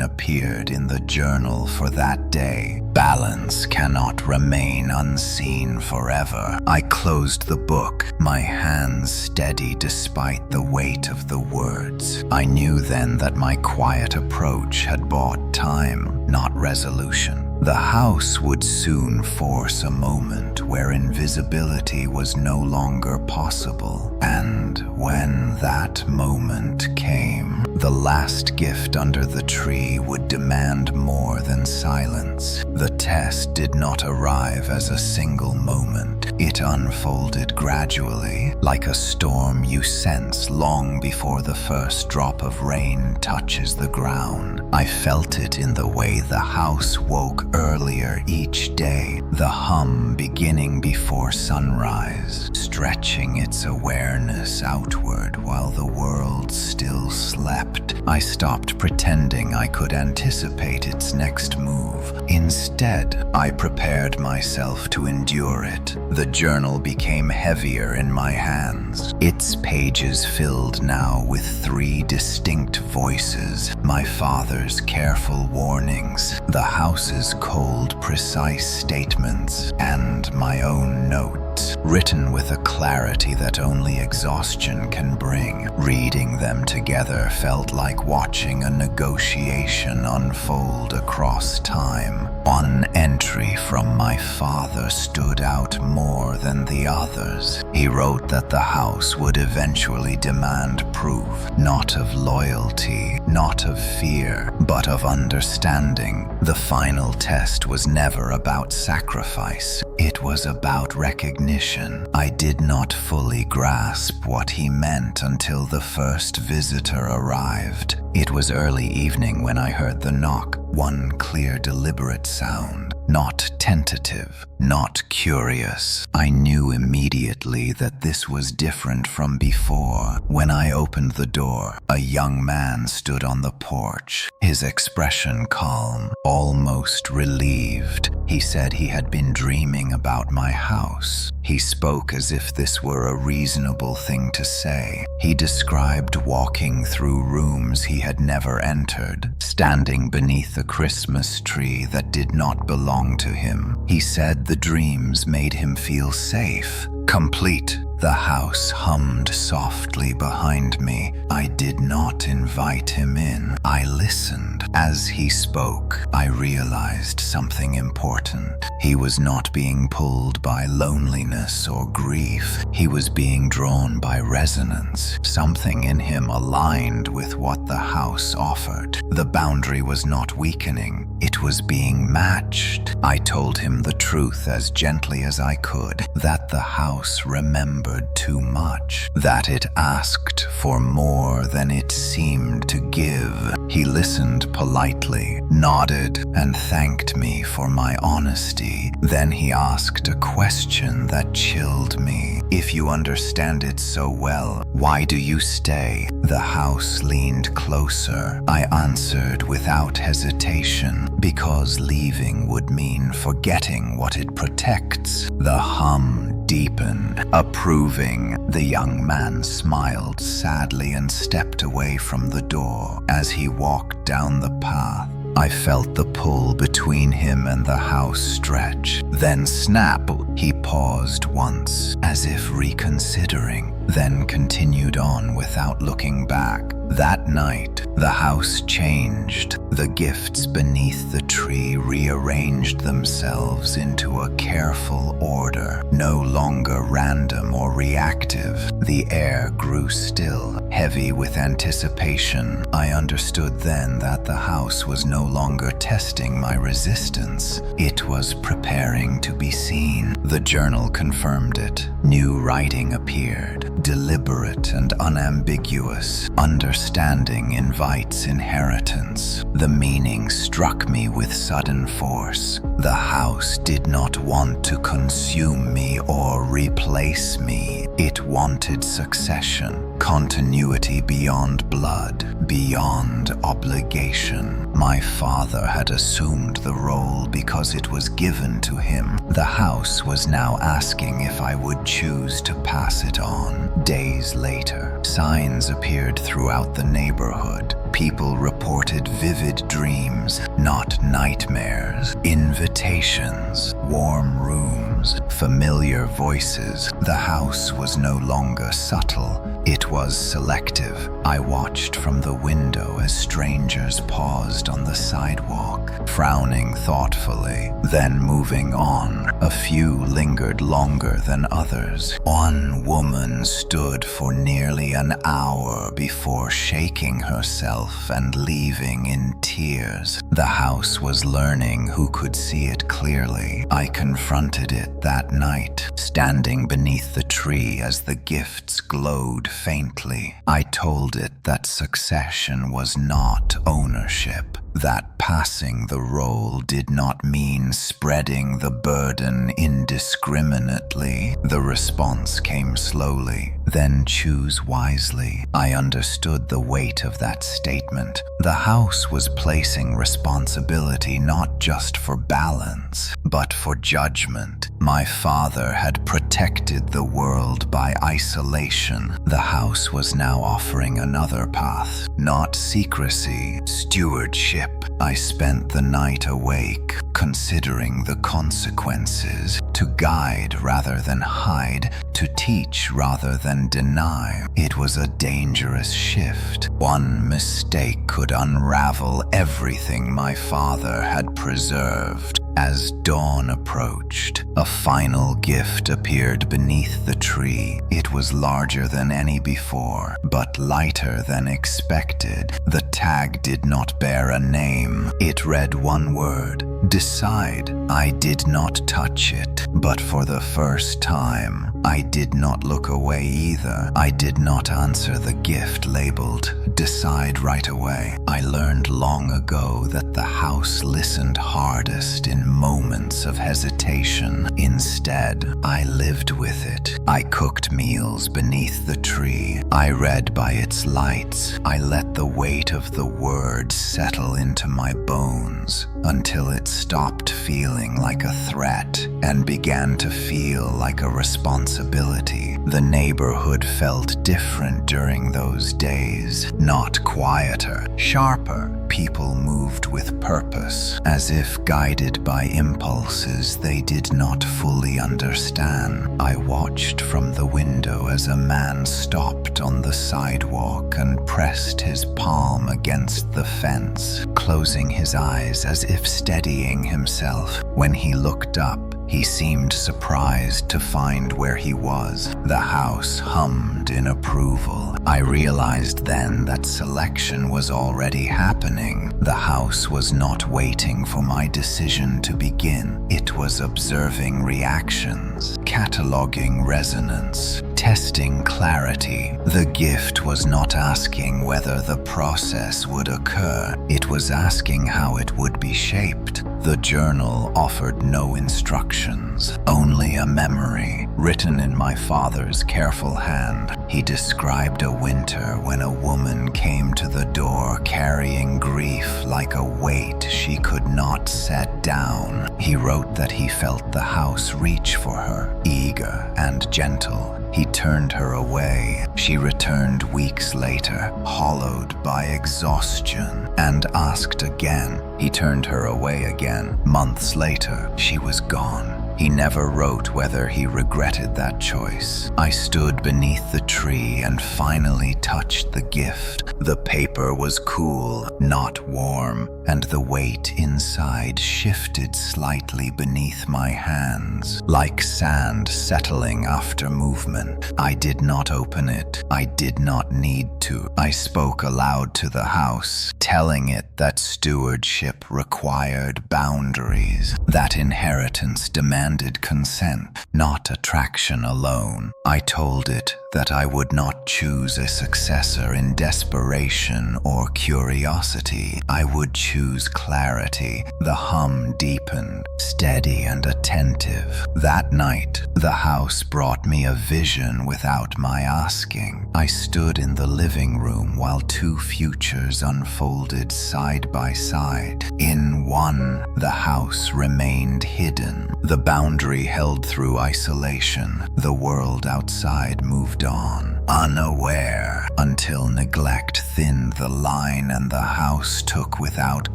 appeared in the journal for that day. Balance cannot remain unseen forever. I closed the book, my hands steady despite the weight of the words. I knew then that my quiet approach had bought time, not resolution. The house would soon force a moment where invisibility was no longer possible. And when that moment came, the last gift under the tree would demand more than silence. The test did not arrive as a single moment. It unfolded gradually, like a storm you sense long before the first drop of rain touches the ground. I felt it in the way the house woke earlier each day, the hum beginning before sunrise, stretching its awareness outward while the world still slept. I stopped pretending I could anticipate its next move. Instead, I prepared myself to endure it. The journal became heavier in my hands, its pages filled now with 3 distinct voices: my father's careful warnings, the house's cold, precise statements, and my own notes, written with a clarity that only exhaustion can bring. Reading them together felt like watching a negotiation unfold across time. One entry from my father stood out more than the others. He wrote that the house would eventually demand proof, not of loyalty, not of fear, but of understanding. The final test was never about sacrifice. It was about recognition. I did not fully grasp what he meant until the first visitor arrived. It was early evening when I heard the knock, one clear, deliberate sound, not tentative, not curious. I knew immediately that this was different from before. When I opened the door, a young man stood on the porch, his expression calm, almost relieved. He said he had been dreaming about my house. He spoke as if this were a reasonable thing to say. He described walking through rooms he had never entered, standing beneath a Christmas tree that did not belong to him. He said the dreams made him feel safe, complete. The house hummed softly behind me. I did not invite him in. I listened. As he spoke, I realized something important. He was not being pulled by loneliness or grief. He was being drawn by resonance. Something in him aligned with what the house offered. The boundary was not weakening. It was being matched. I told him the truth as gently as I could, that the house remembered too much, that it asked for more than it seemed to give. He listened politely, nodded, and thanked me for my honesty. Then he asked a question that chilled me. If you understand it so well, why do you stay? The house leaned closer. I answered without hesitation, because leaving would mean forgetting what it protects. The hum deepened, approving. The young man smiled sadly and stepped away from the door. As he walked down the path, I felt the pull between him and the house stretch. Then snap, he paused once, as if reconsidering, then continued on without looking back. That night, the house changed. The gifts beneath the tree rearranged themselves into a careful order, no longer random or reactive. The air grew still, heavy with anticipation. I understood then that the house was no longer testing my resistance. It was preparing to be seen. The journal confirmed it. New writing appeared, deliberate and unambiguous. Understanding invites inheritance. The meaning struck me with sudden force. The house did not want to consume me or or replace me. It wanted succession, continuity beyond blood, beyond obligation. My father had assumed the role because it was given to him. The house was now asking if I would choose to pass it on. Days later, signs appeared throughout the neighborhood. People reported vivid dreams, not nightmares. Invitations, warm rooms, familiar voices. The house was no longer subtle. It was selective. I watched from the window as strangers paused on the sidewalk, frowning thoughtfully, then moving on. A few lingered longer than others. One woman stood for nearly an hour before shaking herself and leaving in tears. The house was learning who could see it clearly. I confronted it that night, standing beneath the tree as the gifts glowed faintly. I told it that succession was not ownership, that passing the role did not mean spreading the burden indiscriminately. The response came slowly. Then choose wisely. I understood the weight of that statement. The house was placing responsibility not just for balance, but for judgment. My father had protected the world by isolation. The house was now offering another path, not secrecy, stewardship. I spent the night awake, considering the consequences, to guide rather than hide, to teach rather than deny. It was a dangerous shift. One mistake could unravel everything my father had preserved. As dawn approached, a final gift appeared beneath the tree. It was larger than any before, but lighter than expected. The tag did not bear a name. It read one word: decide. I did not touch it, but for the first time, I did not look away either. I did not answer the gift labeled decide right away. I learned long ago that the house listened hardest in moments of hesitation. Instead, I lived with it. I cooked meals beneath the tree. I read by its lights. I let the weight of the word settle into my bones until it stopped feeling like a threat and began to feel like a responsibility. The neighborhood felt different during those days, not quieter, sharper. People moved with purpose, as if guided by impulses they did not fully understand. I watched from the window as a man stopped on the sidewalk and pressed his palm against the fence, closing his eyes as if steadying himself. When he looked up, he seemed surprised to find where he was. The house hummed in approval. I realized then that selection was already happening. The house was not waiting for my decision to begin. It was observing reactions, cataloging resonance, testing clarity. The gift was not asking whether the process would occur. It was asking how it would be shaped. The journal offered no instructions, only a memory, written in my father's careful hand. He described a winter when a woman came to the door carrying grief like a weight she could not set down. He wrote that he felt the house reach for her, eager and gentle. He turned her away. She returned weeks later, hollowed by exhaustion, and asked again. He turned her away again. Months later, she was gone. He never wrote whether he regretted that choice. I stood beneath the tree and finally touched the gift. The paper was cool, not warm, and the weight inside shifted slightly beneath my hands, like sand settling after movement. I did not open it. I did not need to. I spoke aloud to the house, telling it that stewardship required boundaries, that inheritance demanded demanded consent, not attraction alone. I told it that I would not choose a successor in desperation or curiosity. I would choose clarity. The hum deepened, steady and attentive. That night, the house brought me a vision without my asking. I stood in the living room while two futures unfolded side by side. In one, the house remained hidden. The boundary held through isolation. The world outside moved on, unaware, until neglect thinned the line and the house took without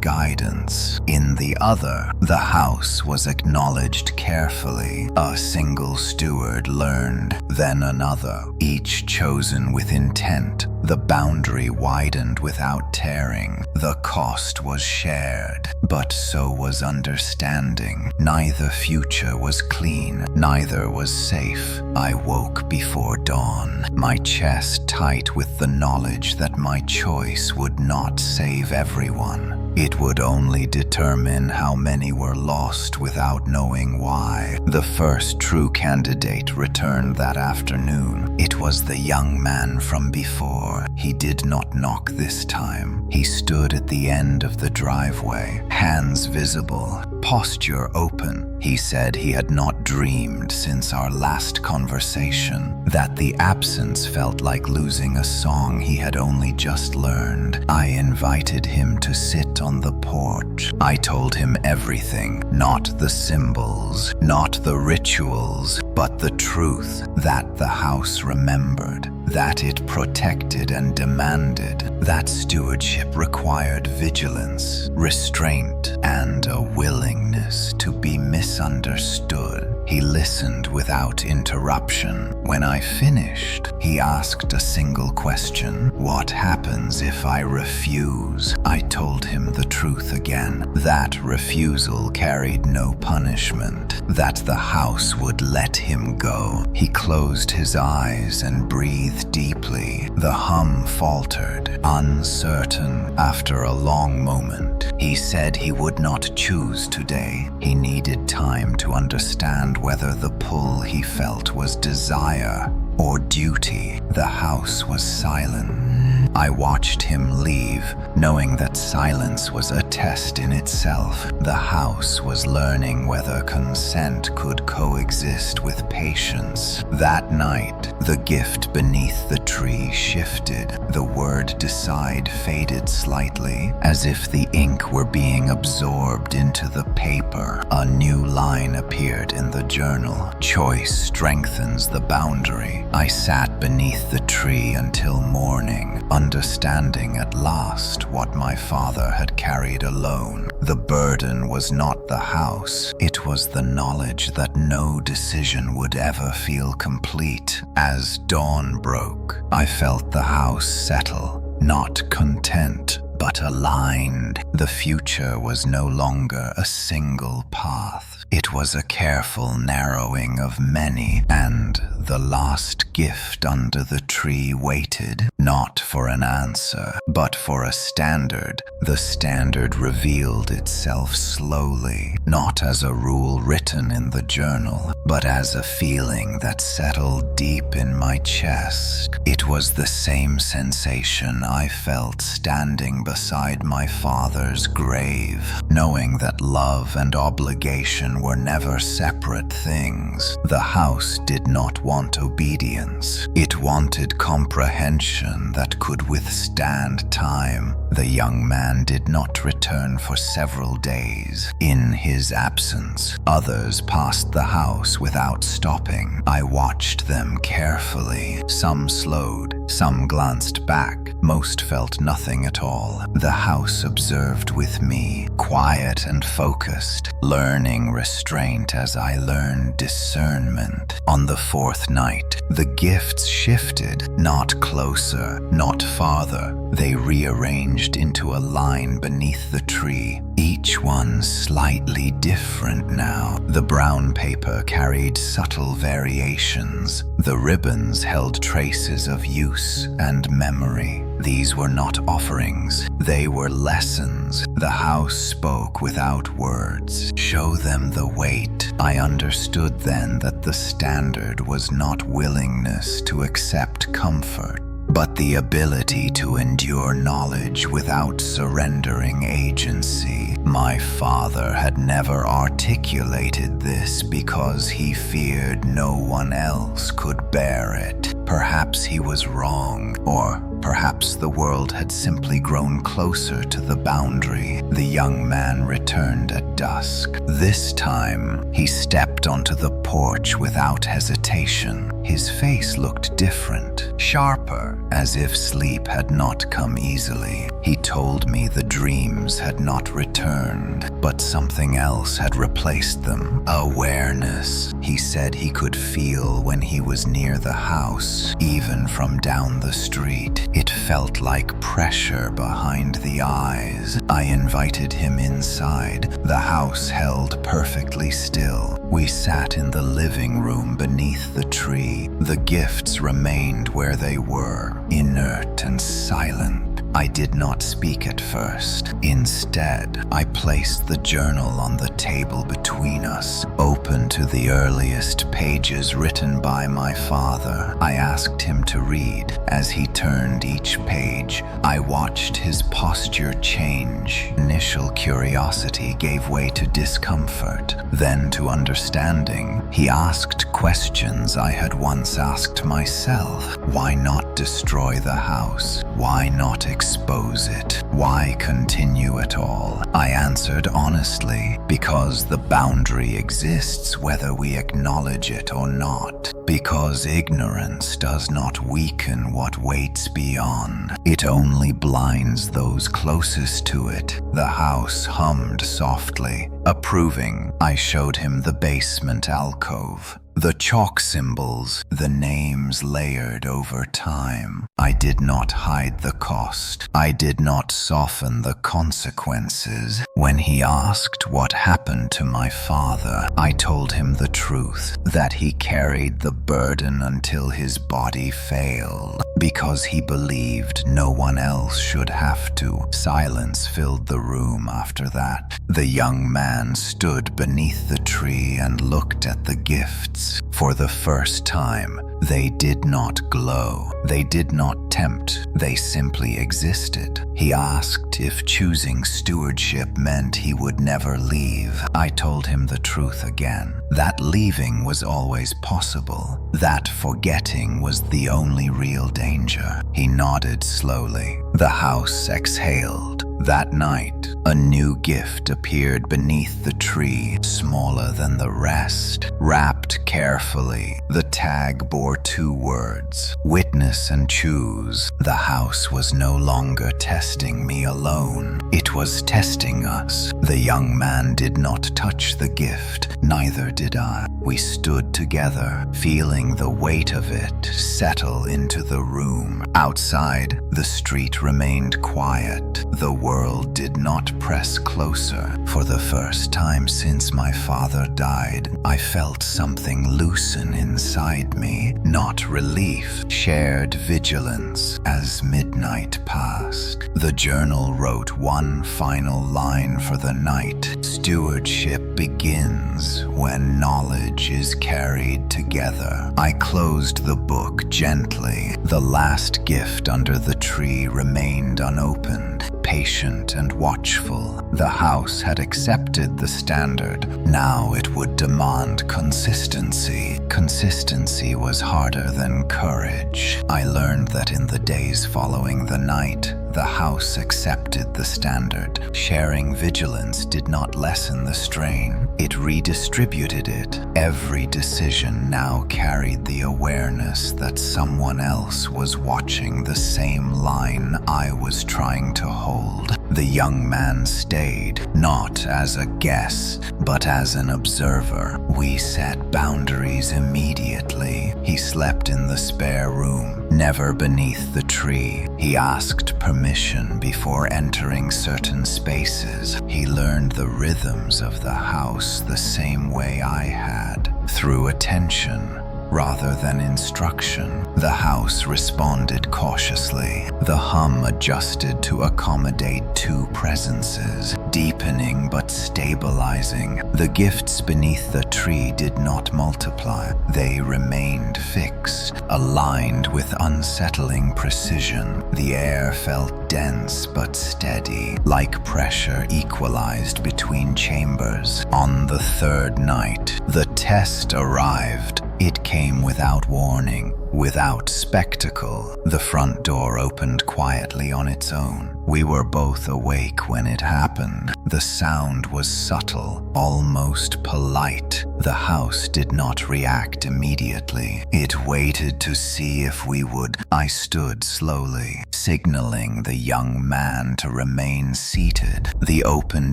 guidance. In the other, the house was acknowledged carefully. A single steward learned, then another, each chosen with intent. The boundary widened without tearing. The cost was shared, but so was understanding. Neither future was clean, neither was safe. I woke before dawn, my chest tight with the knowledge that my choice would not save everyone. It would only determine how many were lost without knowing why. The first true candidate returned that afternoon. It was the young man from before. He did not knock this time. He stood at the end of the driveway, hands visible, posture open. He said he had not dreamed since our last conversation, that the absence felt like losing a song he had only just learned. I invited him to sit on the porch. I told him everything, not the symbols, not the rituals, but the truth that the house remembered, that it protected and demanded, that stewardship required vigilance, restraint, and a willingness to be misunderstood. He listened without interruption. When I finished, he asked a single question: what happens if I refuse? I told him the truth again. That refusal carried no punishment, that the house would let him go. He closed his eyes and breathed deeply. The hum faltered, uncertain. After a long moment, he said he would not choose today. He needed time to understand whether the pull he felt was desire or duty. The house was silent. I watched him leave, knowing that silence was a test in itself. The house was learning whether consent could coexist with patience. That night, the gift beneath the tree shifted. The word decide faded slightly, as if the ink were being absorbed into the paper. A new line appeared in the journal: choice strengthens the boundary. I sat beneath the tree until morning, understanding at last what my father had carried alone. The burden was not the house, it was the knowledge that no decision would ever feel complete. As dawn broke, I felt the house settle, not content, but aligned. The future was no longer a single path. It was a careful narrowing of many, and the last gift under the tree waited, not for an answer, but for a standard. The standard revealed itself slowly, not as a rule written in the journal, but as a feeling that settled deep in my chest. It was the same sensation I felt standing beside my father's grave, knowing that love and obligation were never separate things. The house did not want obedience. It wanted comprehension that could withstand time. The young man did not return for several days. In his absence, others passed the house without stopping. I watched them carefully. Some slowed, some glanced back. Most felt nothing at all. The house observed with me, quiet and focused, learning restraint as I learned discernment. On the fourth night, the gifts shifted, not closer, not farther. They rearranged into a line beneath the tree, each one slightly different now. The brown paper carried subtle variations. The ribbons held traces of use and memory. These were not offerings, they were lessons. The house spoke without words. Show them the weight. I understood then that the standard was not willingness to accept comfort, but the ability to endure knowledge without surrendering agency. My father had never articulated this because he feared no one else could bear it. Perhaps he was wrong, or perhaps the world had simply grown closer to the boundary. The young man returned at dusk. This time, he stepped onto the porch without hesitation. His face looked different, sharper, as if sleep had not come easily. He told me the dreams had not returned, but something else had replaced them. Awareness. He said he could feel when he was near the house, even from down the street. It felt like pressure behind the eyes. I invited him inside. The house held perfectly still. We sat in the living room beneath the tree. The gifts remained where they were, inert and silent. I did not speak at first. Instead, I placed the journal on the table between us, open to the earliest pages written by my father. I asked him to read. As he turned each page, I watched his posture change. Initial curiosity gave way to discomfort, then to understanding. He asked questions I had once asked myself. Why not destroy the house? Why not expose it? Why continue at all? I answered honestly, because the boundary exists whether we acknowledge it or not. Because ignorance does not weaken what waits beyond. It only blinds those closest to it. The house hummed softly. Approving, I showed him the basement alcove. The chalk symbols, the names layered over time. I did not hide the cost. I did not soften the consequences. When he asked what happened to my father, I told him the truth, that he carried the burden until his body failed, because he believed no one else should have to. Silence filled the room after that. The young man stood beneath the tree and looked at the gifts. For the first time, they did not glow. They did not tempt. They simply existed. He asked if choosing stewardship meant he would never leave. I told him the truth again. That leaving was always possible. That forgetting was the only real danger. He nodded slowly. The house exhaled. That night, a new gift appeared beneath the tree, smaller than the rest. Wrapped carefully, the tag bore 2 words: witness and choose. The house was no longer testing me alone. It was testing us. The young man did not touch the gift, neither did I. We stood together, feeling the weight of it settle into the room. Outside, the street remained quiet. The world did not press closer. For the first time since my father died, I felt something loosen inside me. Not relief, shared vigilance. As midnight passed, the journal wrote one final line for the night. Stewardship begins when knowledge is carried together. I closed the book gently. The last gift under the tree remained unopened. Patient and watchful, the house had accepted the standard. Now it would demand consistency. Consistency was harder than courage. I learned that in the days following the night, the house accepted the standard. Sharing vigilance did not lessen the strain. It redistributed it. Every decision now carried the awareness that someone else was watching the same line I was trying to hold. The young man stayed, not as a guest, but as an observer. We set boundaries immediately. He slept in the spare room, never beneath the tree. He asked permission before entering certain spaces. He learned the rhythms of the house the same way I had, through attention, rather than instruction. The house responded cautiously. The hum adjusted to accommodate two presences, deepening but stabilizing. The gifts beneath the tree did not multiply. They remained fixed, aligned with unsettling precision. The air felt dense but steady, like pressure equalized between chambers. On the third night, the test arrived. It came without warning, without spectacle. The front door opened quietly on its own. We were both awake when it happened. The sound was subtle, almost polite. The house did not react immediately. It waited to see if we would. I stood slowly, signaling the young man to remain seated. The open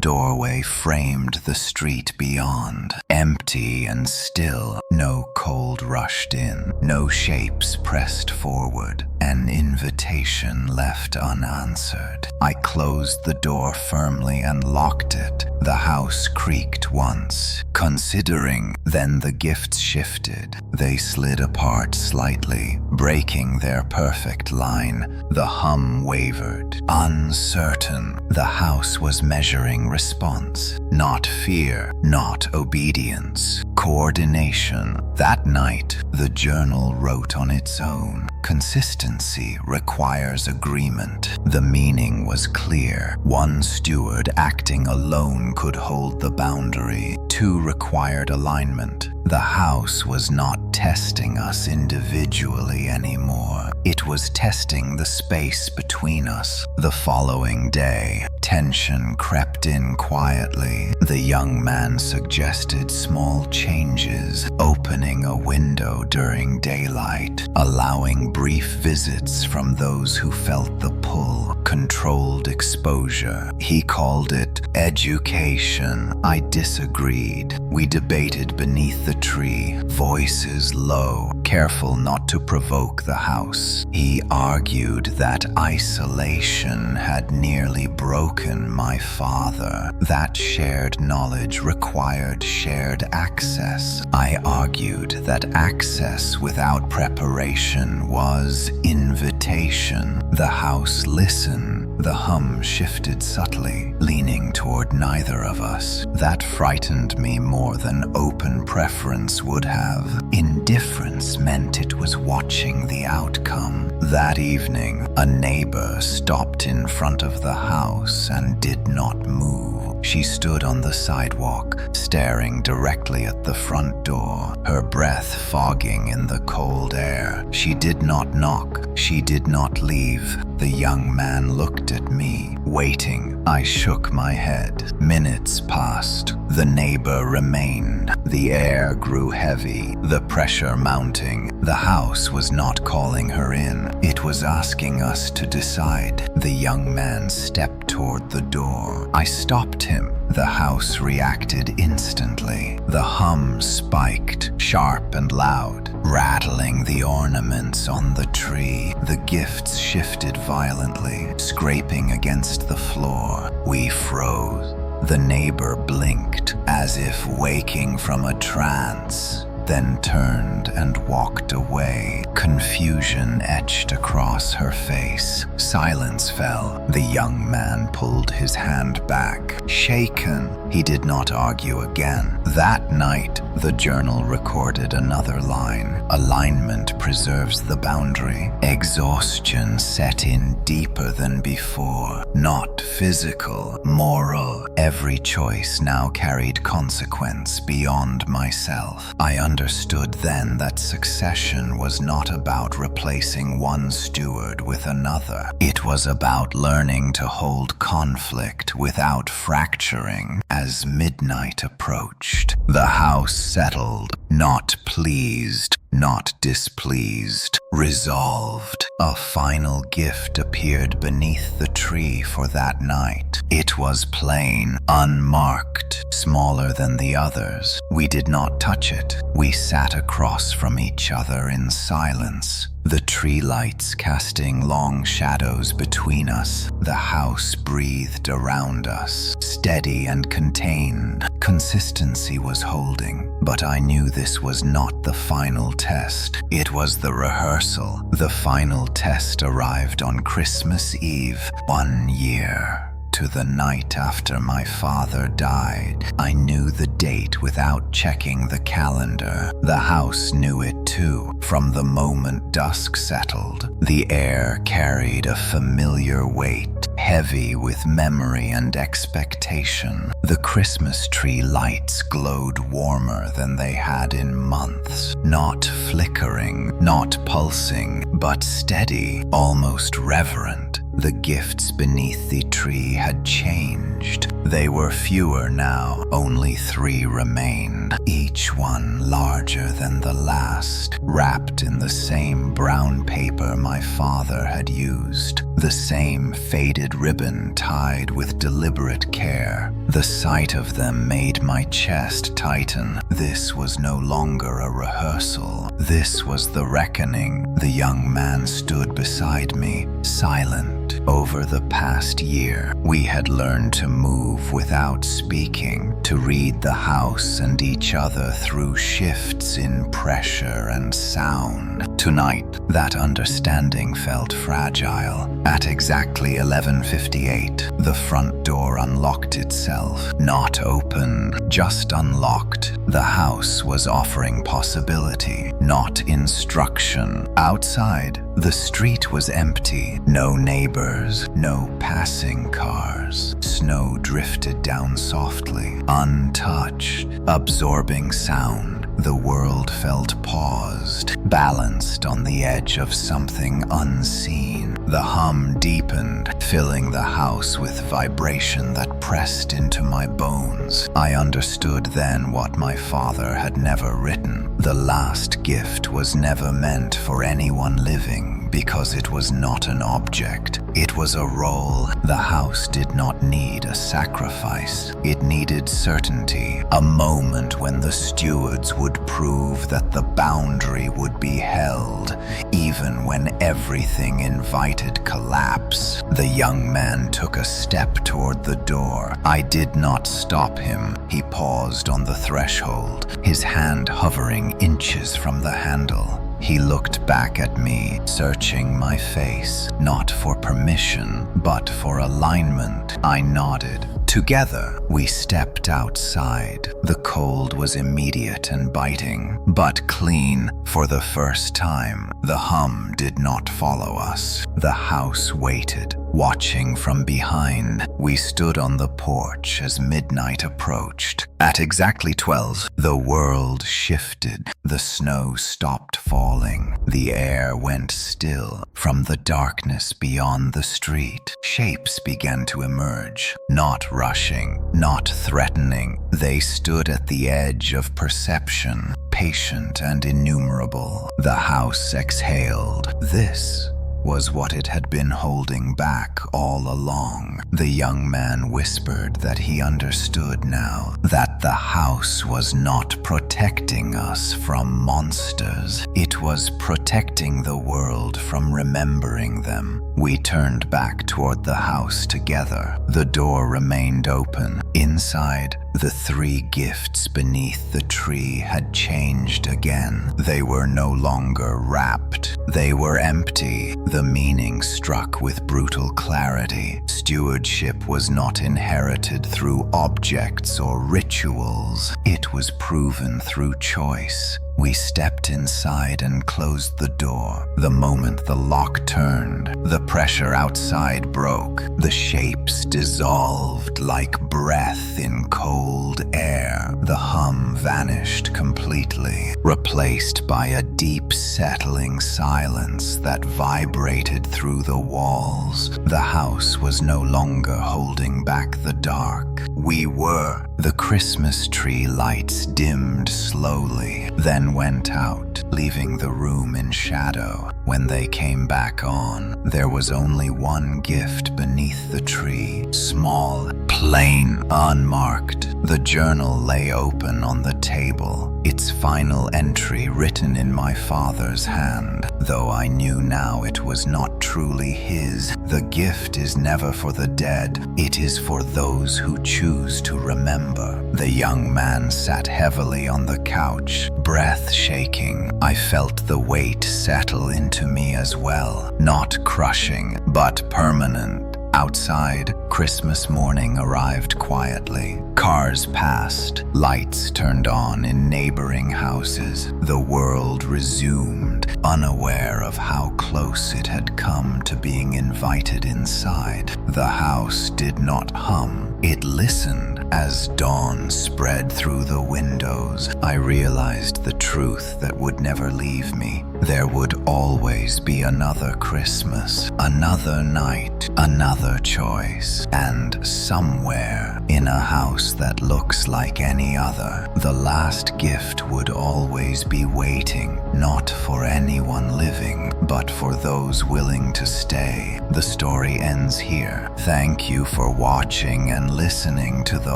doorway framed the street beyond, empty and still. No cold rushed in, no shapes pressed forward, an invitation left unanswered. I closed the door firmly and locked it. The house creaked once, considering. Then the gifts shifted. They slid apart slightly, breaking their perfect line. The hum wavered, uncertain. The house was measuring response, not fear, not obedience, coordination. That night, the journal wrote on its own. Consistency requires agreement. The meaning was clear. One steward acting alone could hold the boundary. Two required alignment. The house was not testing us individually anymore. It was testing the space between us. The following day, tension crept in quietly. The young man suggested small changes, opening a window during daylight, allowing brief visits from those who felt the pull, controlled exposure. He called it education. I disagreed. We debated beneath the tree, voices low, careful not to provoke the house. He argued that isolation had nearly broken my father. That shared knowledge required shared access. I argued that access without preparation was invitation. The house listened. The hum shifted subtly, leaning toward neither of us. That frightened me more than open preference would have. Indifference meant it was watching the outcome. That evening, a neighbor stopped in front of the house and did not move. She stood on the sidewalk, staring directly at the front door, her breath fogging in the cold air. She did not knock. She did not leave. The young man looked at me, waiting. I shook my head. Minutes passed. The neighbor remained. The air grew heavy, the pressure mounting. The house was not calling her in. It was asking us to decide. The young man stepped toward the door. I stopped him. The house reacted instantly. The hum spiked, sharp and loud, rattling the ornaments on the tree. The gifts shifted violently, scraping against the floor. We froze. The neighbor blinked, as if waking from a trance, then turned and walked away. Confusion etched across her face. Silence fell. The young man pulled his hand back. Shaken, he did not argue again. That night, the journal recorded another line. Alignment preserves the boundary. Exhaustion set in deeper than before. Not physical, moral. Every choice now carried consequence beyond myself. I understood then that succession was not about replacing one steward with another. It was about learning to hold conflict without fracturing. As midnight approached, the house settled, not pleased, not displeased, resolved. A final gift appeared beneath the tree for that night. It was plain, unmarked, smaller than the others. We did not touch it. We sat across from each other in silence, the tree lights casting long shadows between us. The house breathed around us, steady and contained. Consistency was holding, but I knew this was not the final test. It was the rehearsal. The final test arrived on Christmas Eve, 1 year. To the night after my father died. I knew the date without checking the calendar. The house knew it too. From the moment dusk settled, the air carried a familiar weight, heavy with memory and expectation. The Christmas tree lights glowed warmer than they had in months. Not flickering, not pulsing, but steady, almost reverent. The gifts beneath the tree had changed. They were fewer now, only 3 remained, each one larger than the last, wrapped in the same brown paper my father had used, the same faded ribbon tied with deliberate care. The sight of them made my chest tighten. This was no longer a rehearsal. This was the reckoning. The young man stood beside me, silent. Over the past year, we had learned to move without speaking, to read the house and each other through shifts in pressure and sound. Tonight, that understanding felt fragile. At exactly 11:58, the front door unlocked itself. Not open, just unlocked. The house was offering possibility, not instruction. Outside, the street was empty. No neighbors, no passing cars. Snow drifted down softly, untouched, absorbing sound. The world felt paused, balanced on the edge of something unseen. The hum deepened, filling the house with vibration that pressed into my bones. I understood then what my father had never written. The last gift was never meant for anyone living, because it was not an object. It was a role. The house did not need a sacrifice. It needed certainty, a moment when the stewards would prove that the boundary would be held, even when everything invited collapse. The young man took a step toward the door. I did not stop him. He paused on the threshold, his hand hovering inches from the handle. He looked back at me, searching my face, not for permission, but for alignment. I nodded. Together, we stepped outside. The cold was immediate and biting, but clean. For the first time, the hum did not follow us. The house waited, watching from behind. We stood on the porch as midnight approached. At exactly 12, the world shifted. The snow stopped falling. The air went still. From the darkness beyond the street, shapes began to emerge, not rushing, not threatening. They stood at the edge of perception, patient and innumerable. The house exhaled. This was what it had been holding back all along. The young man whispered that he understood now, that the house was not protecting us from monsters. It was protecting the world from remembering them. We turned back toward the house together. The door remained open. Inside, the 3 gifts beneath the tree had changed again. They were no longer wrapped. They were empty. The meaning struck with brutal clarity. Stewardship was not inherited through objects or rituals. It was proven through choice. We stepped inside and closed the door. The moment the lock turned, the pressure outside broke. The shapes dissolved like breath in cold air. The hum vanished completely, replaced by a deep settling silence that vibrated through the walls. The house was no longer holding back the dark. We were. The Christmas tree lights dimmed slowly, then went out, leaving the room in shadow. When they came back on, there was only one gift beneath the tree, small, plain, unmarked. The journal lay open on the table, its final entry written in my father's hand, though I knew now it was not truly his. The gift is never for the dead, it is for those who choose to remember. The young man sat heavily on the couch, breath shaking. I felt the weight settle into me as well, not crushing, but permanent. Outside, Christmas morning arrived quietly. Cars passed, lights turned on in neighboring houses. The world resumed, unaware of how close it had come to being invited inside. The house did not hum, it listened. As dawn spread through the windows, I realized the truth that would never leave me. There would always be another Christmas, another night, another choice, and somewhere in a house that looks like any other, the last gift would always be waiting, not for anyone living, but for those willing to stay. The story ends here. Thank you for watching and listening to the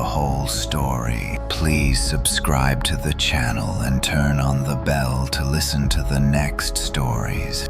whole story. Please subscribe to the channel and turn on the bell to listen to the next stories.